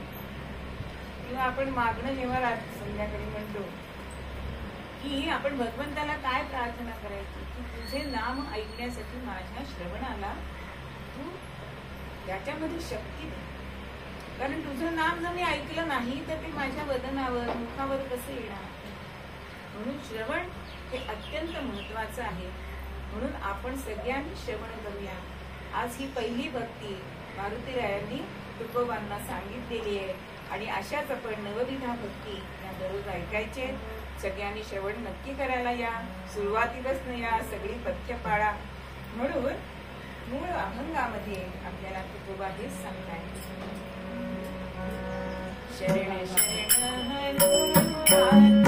आपण मागणं जेव्हा संध्याकाळी म्हणतो की आपण भगवंताला काय प्रार्थना करायची की तुझे नाम ऐकण्यासाठी माझ्या श्रवणाला तू त्याच्यामध्ये शक्ती दे. कारण तुझं नाम जर मी ऐकलं नाही तर ते माझ्या वदनावर मुखावर कसं येणार. म्हणून श्रवण हे अत्यंत महत्वाचं आहे. म्हणून आपण सगळ्यांनी श्रवण करूया. आज ही पहिली भक्ती मारुतीरायांनी तुकोबांना सांगितलेली आहे आणि अशाच आपण नवविधा भक्ती या दररोज ऐकायचे. सगळ्यांनी श्रवण नक्की करायला या. सुरुवातीपासून या सगळी पथ्य पाळा. म्हणून मूळ अभंगामध्ये आपल्याला तुकोबा हेच सांगताय, शरण शरण हनुमान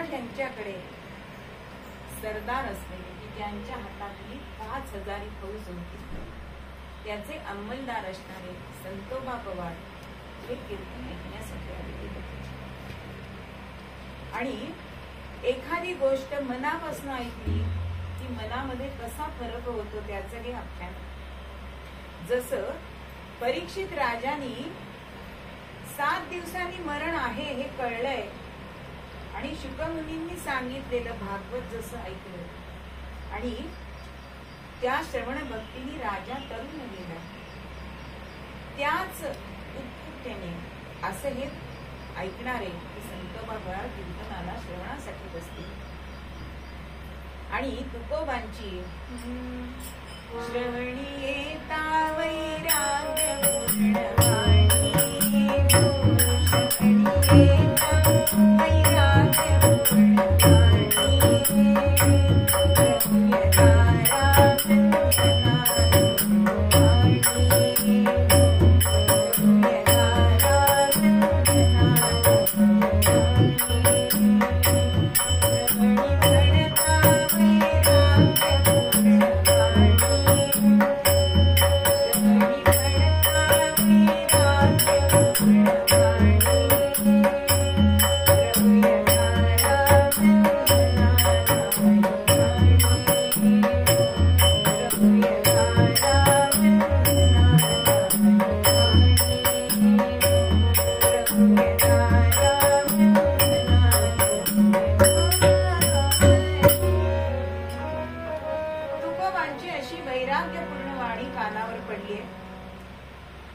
त्यांच्याकडे सरदार असलेले की ज्यांच्या हातातली 5,000 फौज होती, त्याचे अंमलदार असणारे संतोबा पवार हे कीर्तन ऐकण्यासाठी आलेले होते. आणि एखादी गोष्ट मनापासून ऐकली की मनामध्ये कसा फरक होतो त्याचं हे आख्यान. जसं परीक्षित राजानी 7 दिवसांनी मरण आहे हे कळलंय आणि शुकमुनींनी सांगितलेलं भागवत जसं ऐकलं आणि त्या श्रवण भक्तीने राजा तरुण गेला, त्याच उत्सुकतेने असं हे ऐकणारे की संतोबा पवार कीर्तनाला श्रवणासाठी बसतील. आणि तुकोबांची श्रवणी येता वैराग्य पूर्णवाणी, श्रवणी येता वैराग्य पूर्णवाणी,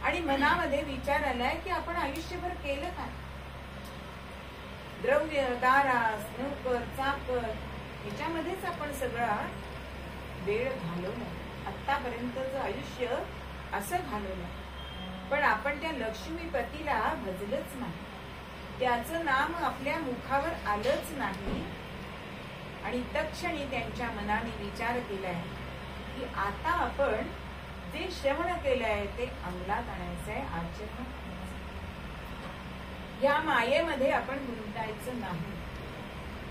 आणि मनामध्ये विचार आलाय की आपण आयुष्यभर केलं काय? द्रव्य, दारास, नोकर, चाकर याच्यामध्येच आपण सगळा वेळ घालवला. आतापर्यंतच आयुष्य असं घालवलं, पण आपण त्या लक्ष्मीपतीला भजलंच नाही, त्याचं नाम आपल्या मुखावर आलंच नाही. आणि तत्क्षणी त्यांच्या मनाने विचार केलाय की आता आपण जे श्रवण केलंय ते अंमलात आणायचंय, आचरणात या मायेमध्ये आपण गुंतायचं नाही.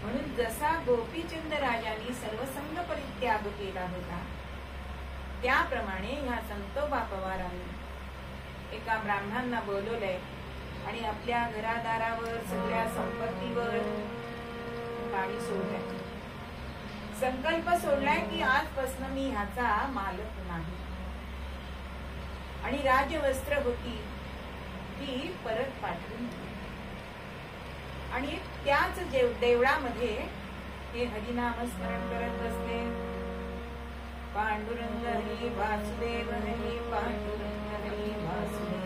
म्हणून जसा गोपीचंद राजांनी सर्वसंग परित्याग केला होता, त्याप्रमाणे ह्या संतोबा पवारांनी एका ब्राह्मणांना बोलवलंय आणि आपल्या घरादारावर सगळ्या संपत्तीवर पाणी सोडलंय. संकल्प सोडलाय की आजपासून मी ह्याचा मालक नाही. आणि राजवस्त्र होती ती परत पाठवून दिली. आणि त्याच देवळामध्ये हे हरिनाम स्मरण करत बसले. पांडुरंग हरी वासुदेव हरी, पांडुरंग हरी वासुदेव.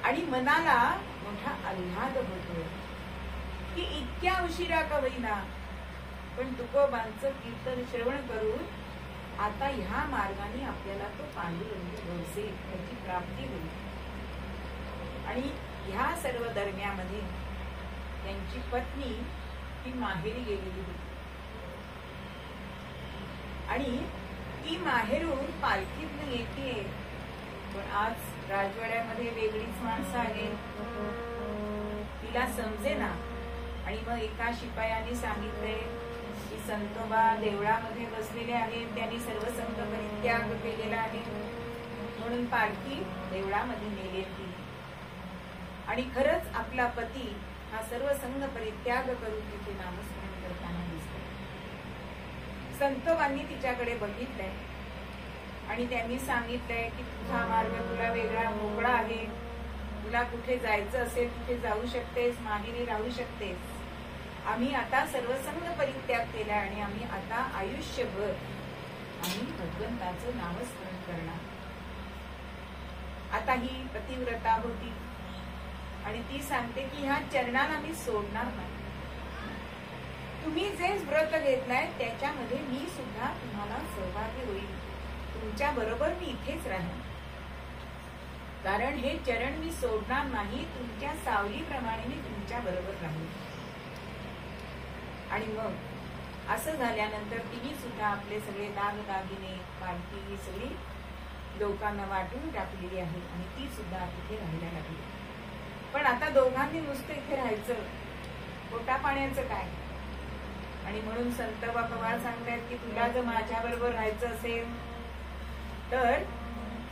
आणि मनाला मोठा आल्हाद होतो की इतक्या उशिरा का होईना पण तुकोबांचं कीर्तन श्रवण करून आता ह्या मार्गाने आपल्याला तो पांडुरंग भवसेल, त्याची प्राप्ती होईल. आणि ह्या सर्व दरम्यामध्ये त्यांची पत्नी ती माहेरी गेलेली होती आणि ती माहेरून पालखीतनं येतेय. पण आज राजवाड्यामध्ये वेगळीच माणसं आहेत, तिला समजेना. आणि मग एका शिपायाने सांगितले की संतोबा देवळामध्ये बसलेले आहेत, त्यांनी सर्व संग परित्याग केलेला आहे, म्हणून पालखी देवळामध्ये नेली ती. आणि खरंच आपला पती हा सर्व संग परित्याग करून तिथे नामस्मरण करताना दिसतो. संतोबांनी तिच्याकडे बघितलंय आणि त्यांनी सांगितलंय की तुझा मार्ग तुला वेगळा मोकळा आहे, तुला कुठे जायचं असेल तिथे जाऊ शकतेस, माहेरी राहू शकतेस. आम्ही आता सर्वसंग परित्याग केला आणि आम्ही आता आयुष्यभर आम्ही भगवंताचं नामस्मरण करणार. आता ही पतिव्रता होती आणि ती सांगते की ह्या चरणाला मी सोडणार नाही. तुम्ही जे व्रत घेतलाय त्याच्यामध्ये मी सुद्धा तुम्हाला सहभागी होईल, तुमच्या बरोबर मी इथेच राहीन. कारण हे चरण मी सोडणार नाही, तुमच्या सावलीप्रमाणे मी तुमच्या बरोबर राहील. आणि मग असं झाल्यानंतर तिने सुद्धा आपले सगळे दागदागिने, पालखी ही सगळी लोकांना वाटून टाकलेली आहे आणि ती सुद्धा तिथे राहायला लागली. पण आता दोघांनी नुसतं इथे राहायचं पोटा पाण्याचं काय? आणि म्हणून संत बाबा सांगतात की तुला जर माझ्या बरोबर राहायचं असेल तर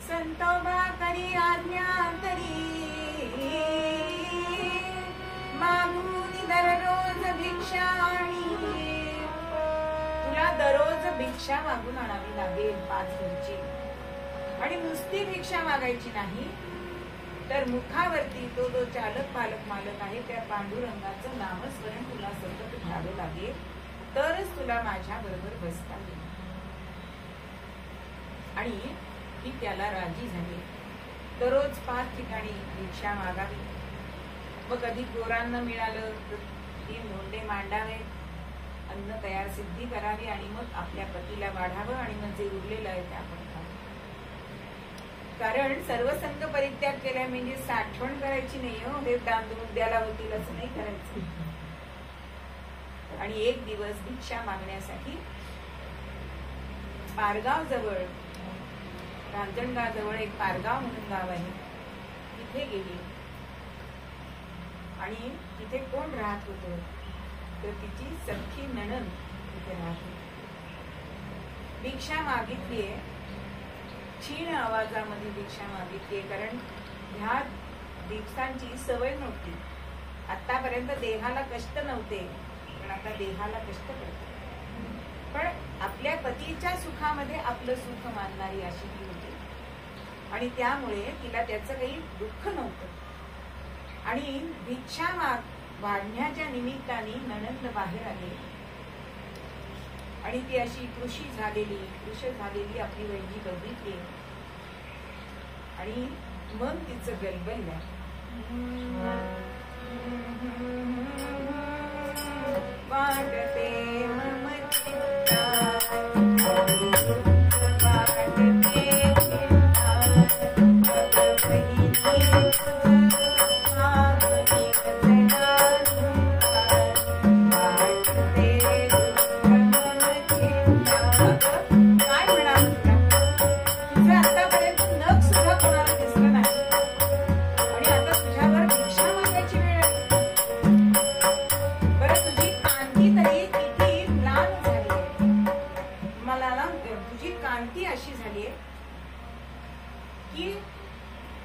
संतोबा करी आज्ञा तरी मागून दररोज भिक्षा आणि तुला दररोज भिक्षा मागून आणावी लागेल 5 घरची. आणि नुसती भिक्षा मागायची नाही तर मुखावरती तो जो चालक पालक मालक आहे त्या पांडुरंगाचं नामस्मरण तुला सतत घ्यावं लागेल, तरच तुला माझ्या बरोबर बसता येईल. आणि ती त्याला राजी झाली. दररोज 5 ठिकाणी भिक्षा मागावी. मग कधी गोरांना मिळालं तर 3 धोंडे मांडावे, अन्न तयार सिद्धी करावी आणि मग आपल्या पतीला वाढावं आणि मग जे उरलेलं आहे ते आपण खावं. कारण सर्व संघ परित्याग केला म्हणजे साठवण करायची नाही हो, हे तांदूळ उद्याला होतील असं नाही करायचं. आणि एक दिवस भिक्षा मागण्यासाठी पारगाव जवळ, रांजणगाव जवळ एक पारगाव म्हणून गाव आहे, तिथे गेली. आणि तिथे कोण राहत होतं तर तिची सख्खी नणंद तिथे राहत होती. भिक्षा मागितलीये, क्षीण आवाजामध्ये भिक्षा मागितलीये, कारण ह्या दिवसांची सवय नव्हती. आतापर्यंत देहाला कष्ट नव्हते, पण आता देहाला कष्ट पडते. पण आपल्या पतीच्या सुखामध्ये आपलं सुख मानणारी अशी ती होती. आणि त्यामुळे तिला त्याचं काही दुःख नव्हतं. आणि भिक्षा वाढण्याच्या निमित्ताने नणंद बाहेर आली आणि ती अशी कृशी झालेली आपली वहिनी बघितली आणि मन तिचं गलबललं. वाटते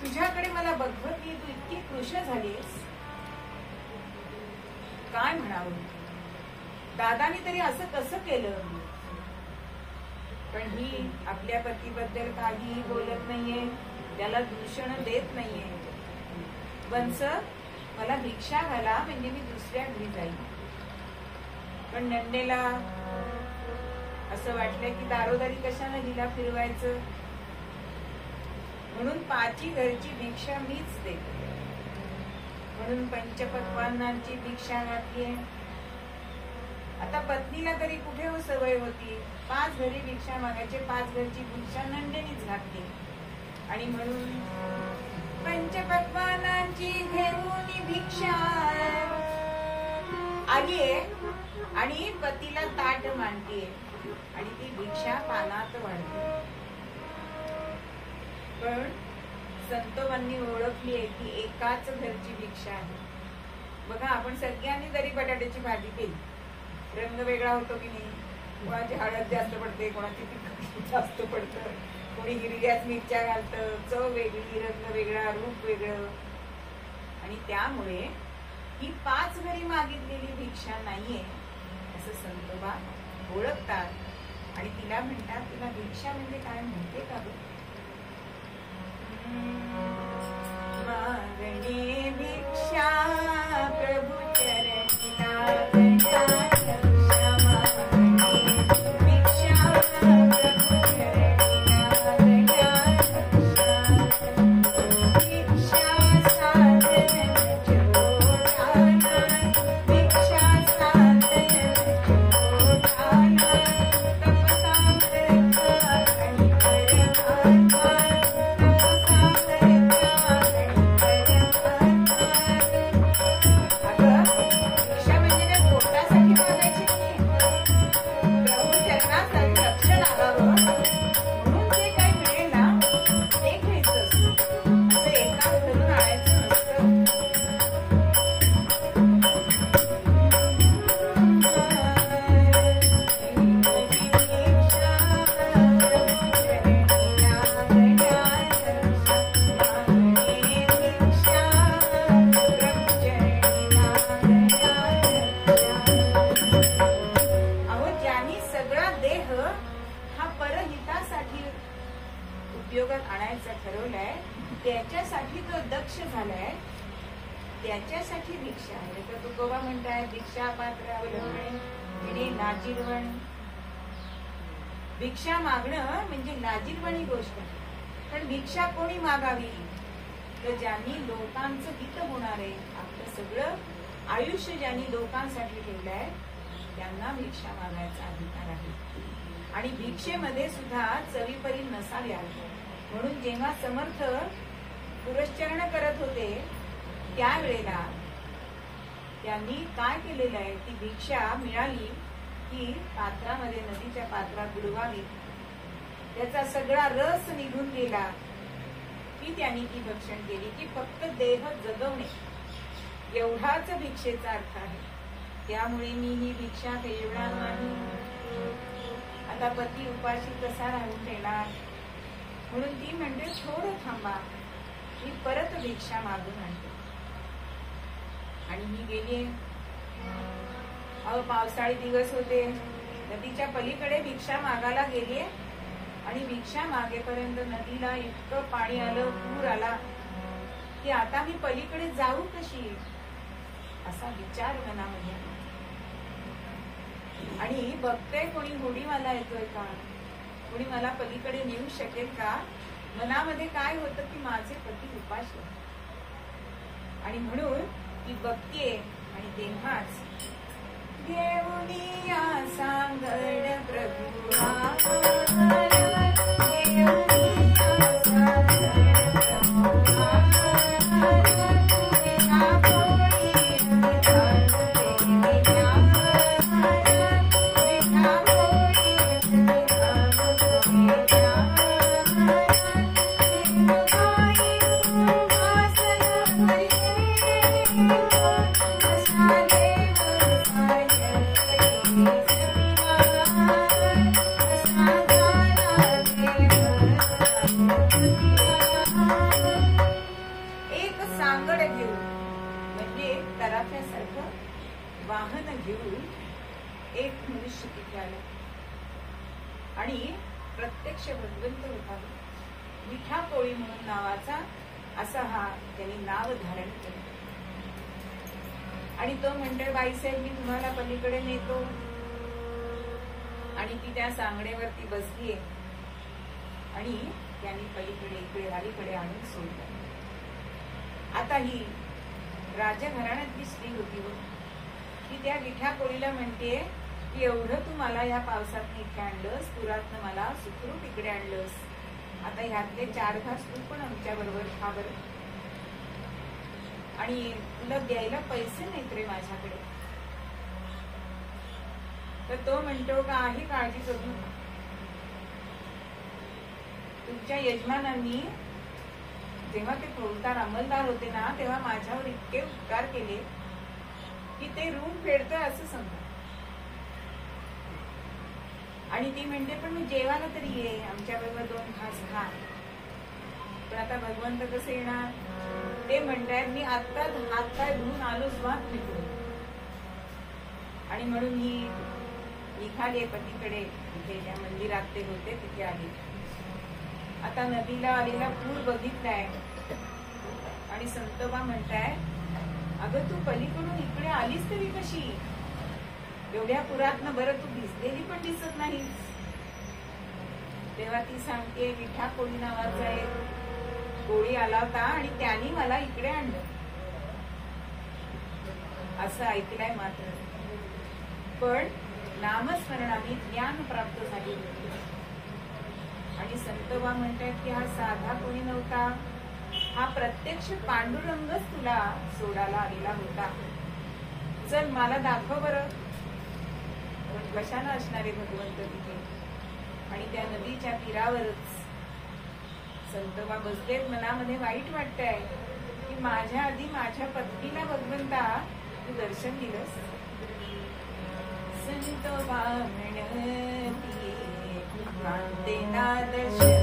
तुझ्याकडे मला बघवत नाही, तू इतकी कृश झालीस, काय म्हणावं. दादानी तरी असं कसं केलं. पण ही आपल्या पतीबद्दल काहीही बोलत नाहीये, त्याला दूषण देत नाहीये. वंस मला भिक्षा घाला म्हणजे मी दुसऱ्या घरी जाईल. पण नंदेला असं वाटलं की दारोदारी कशाला हिला फिरवायचं, म्हणून 5 घरची भिक्षा मीच देते. म्हणून पंचपक्वान्नांची भिक्षा घातलीये. आता पत्नीला तरी कुठे हो सवय होती, 5 घरी भिक्षा मागायचे, 5 घरची भिक्षा नंदेनीच घातली. आणि म्हणून पंचपक्वान्नांची घेऊन भिक्षा आलीये आणि पतीला ताट मांडतीये आणि ती भिक्षा पानात वाढते. पण संतोबांनी ओळखली आहे की एकाच घरची भिक्षा आहे. बघा, आपण सगळ्यांनी जरी बटाट्याची भाजी केली, रंग वेगळा होतो की नाही. कोणाची हळद जास्त पडते, कोणाची तिखट जास्त पडतं, कोणी हिरव्याच मिरच्या घालतं, चव वेगळी, रंग वेगळा, रूप वेगळं. आणि त्यामुळे ही 5 घरी मागितलेली भिक्षा नाहीये असं संतोबा ओळखतात आणि तिला म्हणतात, तुला भिक्षा म्हणजे काय म्हणते का गं? मागणे भिक्षा प्रभु चरणी लागण्या रक्षा. मागणे भिक्षा प्रभु चरणी लागण्या रक्षा. भिक्षा साधन जोडाना, भिक्षा साधन जोडाना. भिक्षा म्हणजे काय, उपयोगात आणायचं ठरवलंय त्याच्यासाठी तो दक्ष झालाय, त्याच्यासाठी भिक्षा आहे. तर तुकोबा म्हणताय भिक्षा पात्र अवलंबणे लाजीरवण. भिक्षा मागणं म्हणजे लाजीरवाणी गोष्ट आहे. पण भिक्षा कोणी मागावी? तर ज्यांनी लोकांचं हित होणार आहे, आपलं सगळं आयुष्य ज्यांनी लोकांसाठी ठेवलंय त्यांना भिक्षा मागायचा अधिकार आहे. आणि भिक्षेमध्ये सुद्धा चवीपरी नसाव्या. म्हणून जेव्हा समर्थ पुरस्चरण करत होते त्यावेळेला त्यांनी काय केलेलं आहे, ती भिक्षा मिळाली की पात्रामध्ये, नदीच्या पात्रात बुडवावी. त्याचा सगळा रस निघून गेला की त्यांनी ती भक्षण केली. की फक्त देह जगवणे एवढाच भिक्षेचा अर्थ आहे. त्यामुळे मी ही भिक्षा फेडणार नाही. आता पती उपाशी कसा राहून देणार? म्हणून ती म्हणते थोडं थांबा, मी परत भिक्षा मागून आणते. आणि मी गेली. पावसाळी दिवस होते, नदीच्या पलीकडे भिक्षा मागायला गेली आणि भिक्षा मागेपर्यंत नदीला इतकं पाणी आलं, पूर आला की आता मी पलीकडे जाऊ कशी, असा विचार मनामध्ये. आणि बघते कोणी होडीवाला येतोय का, कोणी मला पलीकडे नेऊ शकेल का. मनामध्ये काय होतं की माझे पती उपाशी. आणि म्हणून ती बघते आणि तेव्हाच देऊनिया सांगड प्रभू वाहन घेऊन एक मनुष्य तिथे आला आणि प्रत्यक्ष भगवंत होता. मिठा कोळी म्हणून नावाचा असा हा त्यांनी नाव धारण केलं. आणि तो म्हणतो बाईसाहेब मी तुम्हाला पलीकडे नेतो. आणि ती त्या सांगडेवरती बसलीये आणि त्यांनी पलीकडे इकडे अलीकडे आणून सोडलं. आता ही राजघराण्यातली स्त्री होती हो. ती त्या विठ्या कोळीला म्हणते की एवढं तू मला या पावसात इथे आणलंस, पुरातनं मला सुखरूप इकडे आणलंस, आता ह्यातले 4 घास तू पण आमच्या बरोबर खा बरं. आणि तुला द्यायला पैसे नाहीत रे माझ्याकडे. तर तो म्हणतो काही काळजी करू नका. तुमच्या यजमानांनी जेव्हा ते फौजदार अंमलदार होते ना तेव्हा माझ्यावर इतके उपकार केले की ते ऋण फेडतोय असं समजा. आणि ती म्हणते पण मी जेवायला तरी ये, आमच्या बरोबर 2 घास खा. पण आता भगवंत कसे येणार? ते म्हणतायत मी आत्ताच हात पाय धुवून आलोच वाट निघून. आणि म्हणून ही निघाली पतीकडे, तिथे ज्या मंदिरात ते होते तिथे आली. आता नदीला आलेला पूर बघितलाय आणि संतोबा म्हणताय अगं तू पलीकडून इकडे आलीस तरी कशी? एवढ्या पुरातनं बरं तू भिजलेली पण दिसत नाहीस. तेव्हा ती सांगते विठा कोळी नावाचा एक कोळी आला होता आणि त्यांनी मला इकडे आणलं असं ऐकलंय. मात्र पण नामस्मरणाने ज्ञान प्राप्त झाले होते. आणि संतोबा म्हणतात की हा साधा कोणी नव्हता, हा प्रत्यक्ष पांडुरंगच तुला सोडायला आलेला होता. चल मला दाखव बरं. पण कशाला असणारे भगवंत तिथे? आणि त्या नदीच्या तीरावरच संतोबा बसलेत. मनामध्ये वाईट वाटतंय की माझ्या आधी माझ्या पत्नीला भगवंता तू दर्शन दिलंस. संतोबा म्हणती देना दर्शन.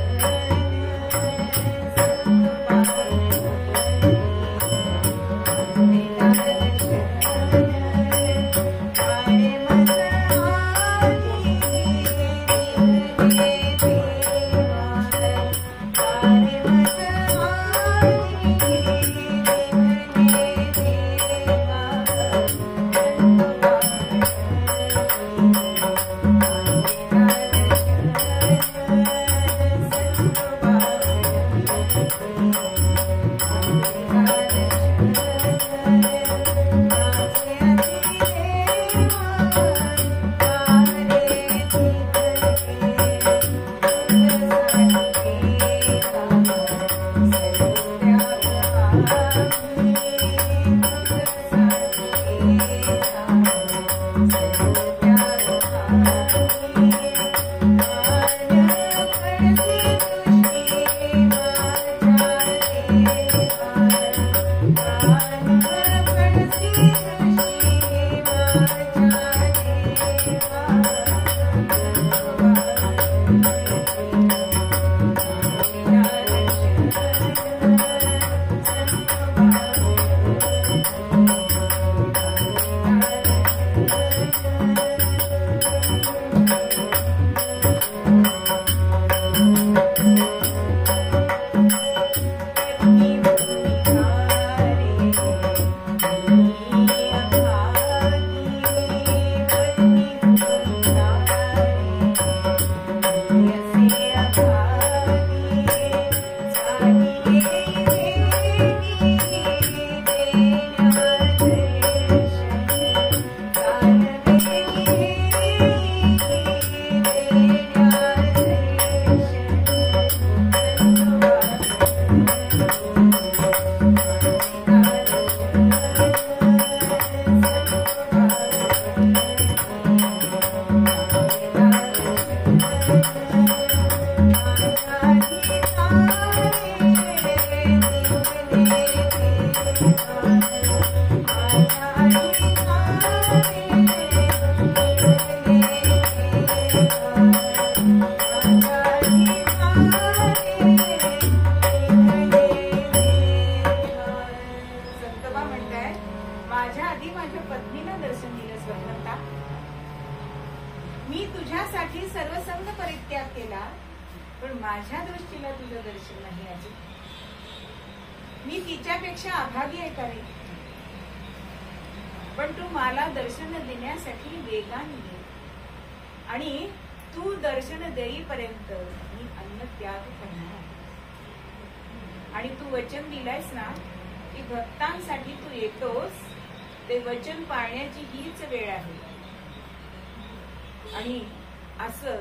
मी तुझ्यासाठी सर्वसंग परित्याग केला, पण माझ्या दृष्टीला तुझं दर्शन नाही आजी. मी तिच्यापेक्षा अभागी आहे का रे? पण तू मला दर्शन देण्यासाठी वेगाने ये, आणि तू दर्शन देईपर्यंत मी अन्न त्याग करणार. आणि तू वचन दिलायस ना की भक्तांसाठी तू येतोस, ते वचन पाळण्याची हीच वेळ आहे. आणि असं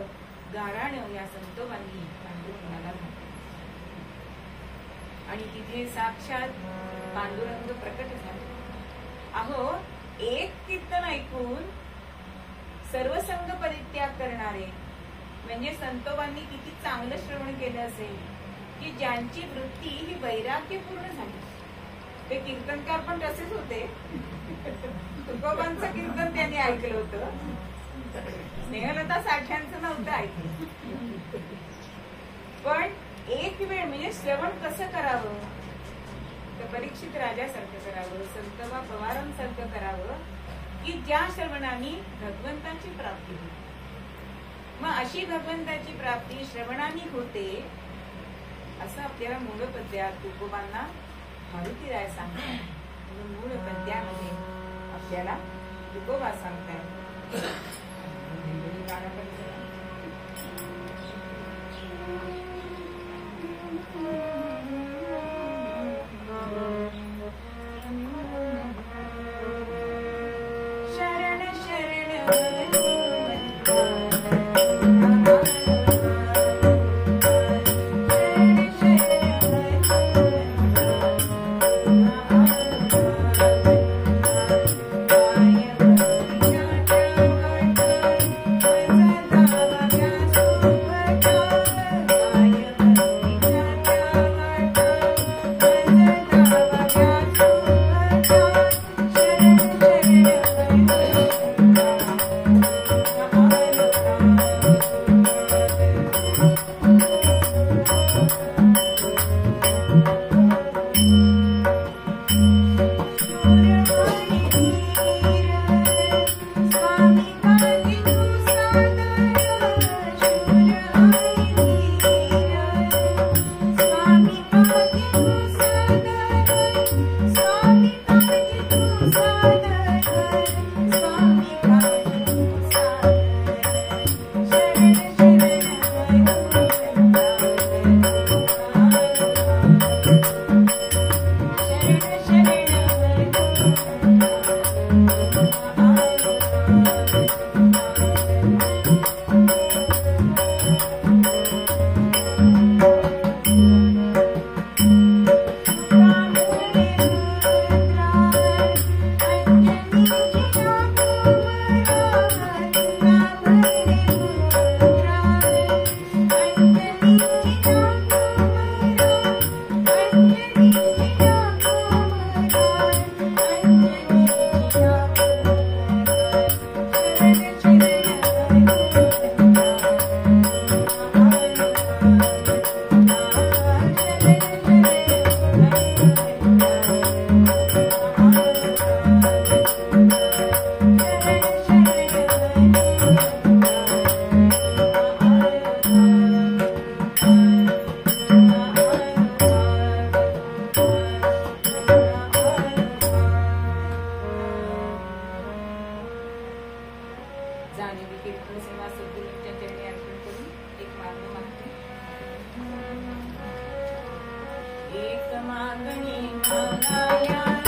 गाराणं या संतोबांनी पांडुरंगाला घातलं. आणि तिथे साक्षात पांडुरंग प्रकट झाले. अहो, एक कीर्तन ऐकून सर्वसंग परित्याग करणारे म्हणजे संतोबांनी किती चांगलं श्रवण केलं असेल की ज्यांची वृत्ती ही वैराग्यपूर्ण झाली. ते कीर्तनकार पण तसेच होते. तुकोबांचं कीर्तन त्यांनी ऐकलं होतं, स्नेहलता साठ्यांचं नव्हतं ऐकलं. पण एक वेळ म्हणजे श्रवण कसं करावं, तर परीक्षित राजासारखं करावं, संतबा पवारांसारखं करावं की ज्या श्रवणाने भगवंताची प्राप्ती होते. मग अशी भगवंताची प्राप्ती श्रवणाने होते असं आपल्याला मूळ पद्यात तुकोबांना मारुतीराय सांगतात. मूळ पद्यामध्ये आपल्याला तुकोबा सांगतात. शरण शरण एक मागणी मागाया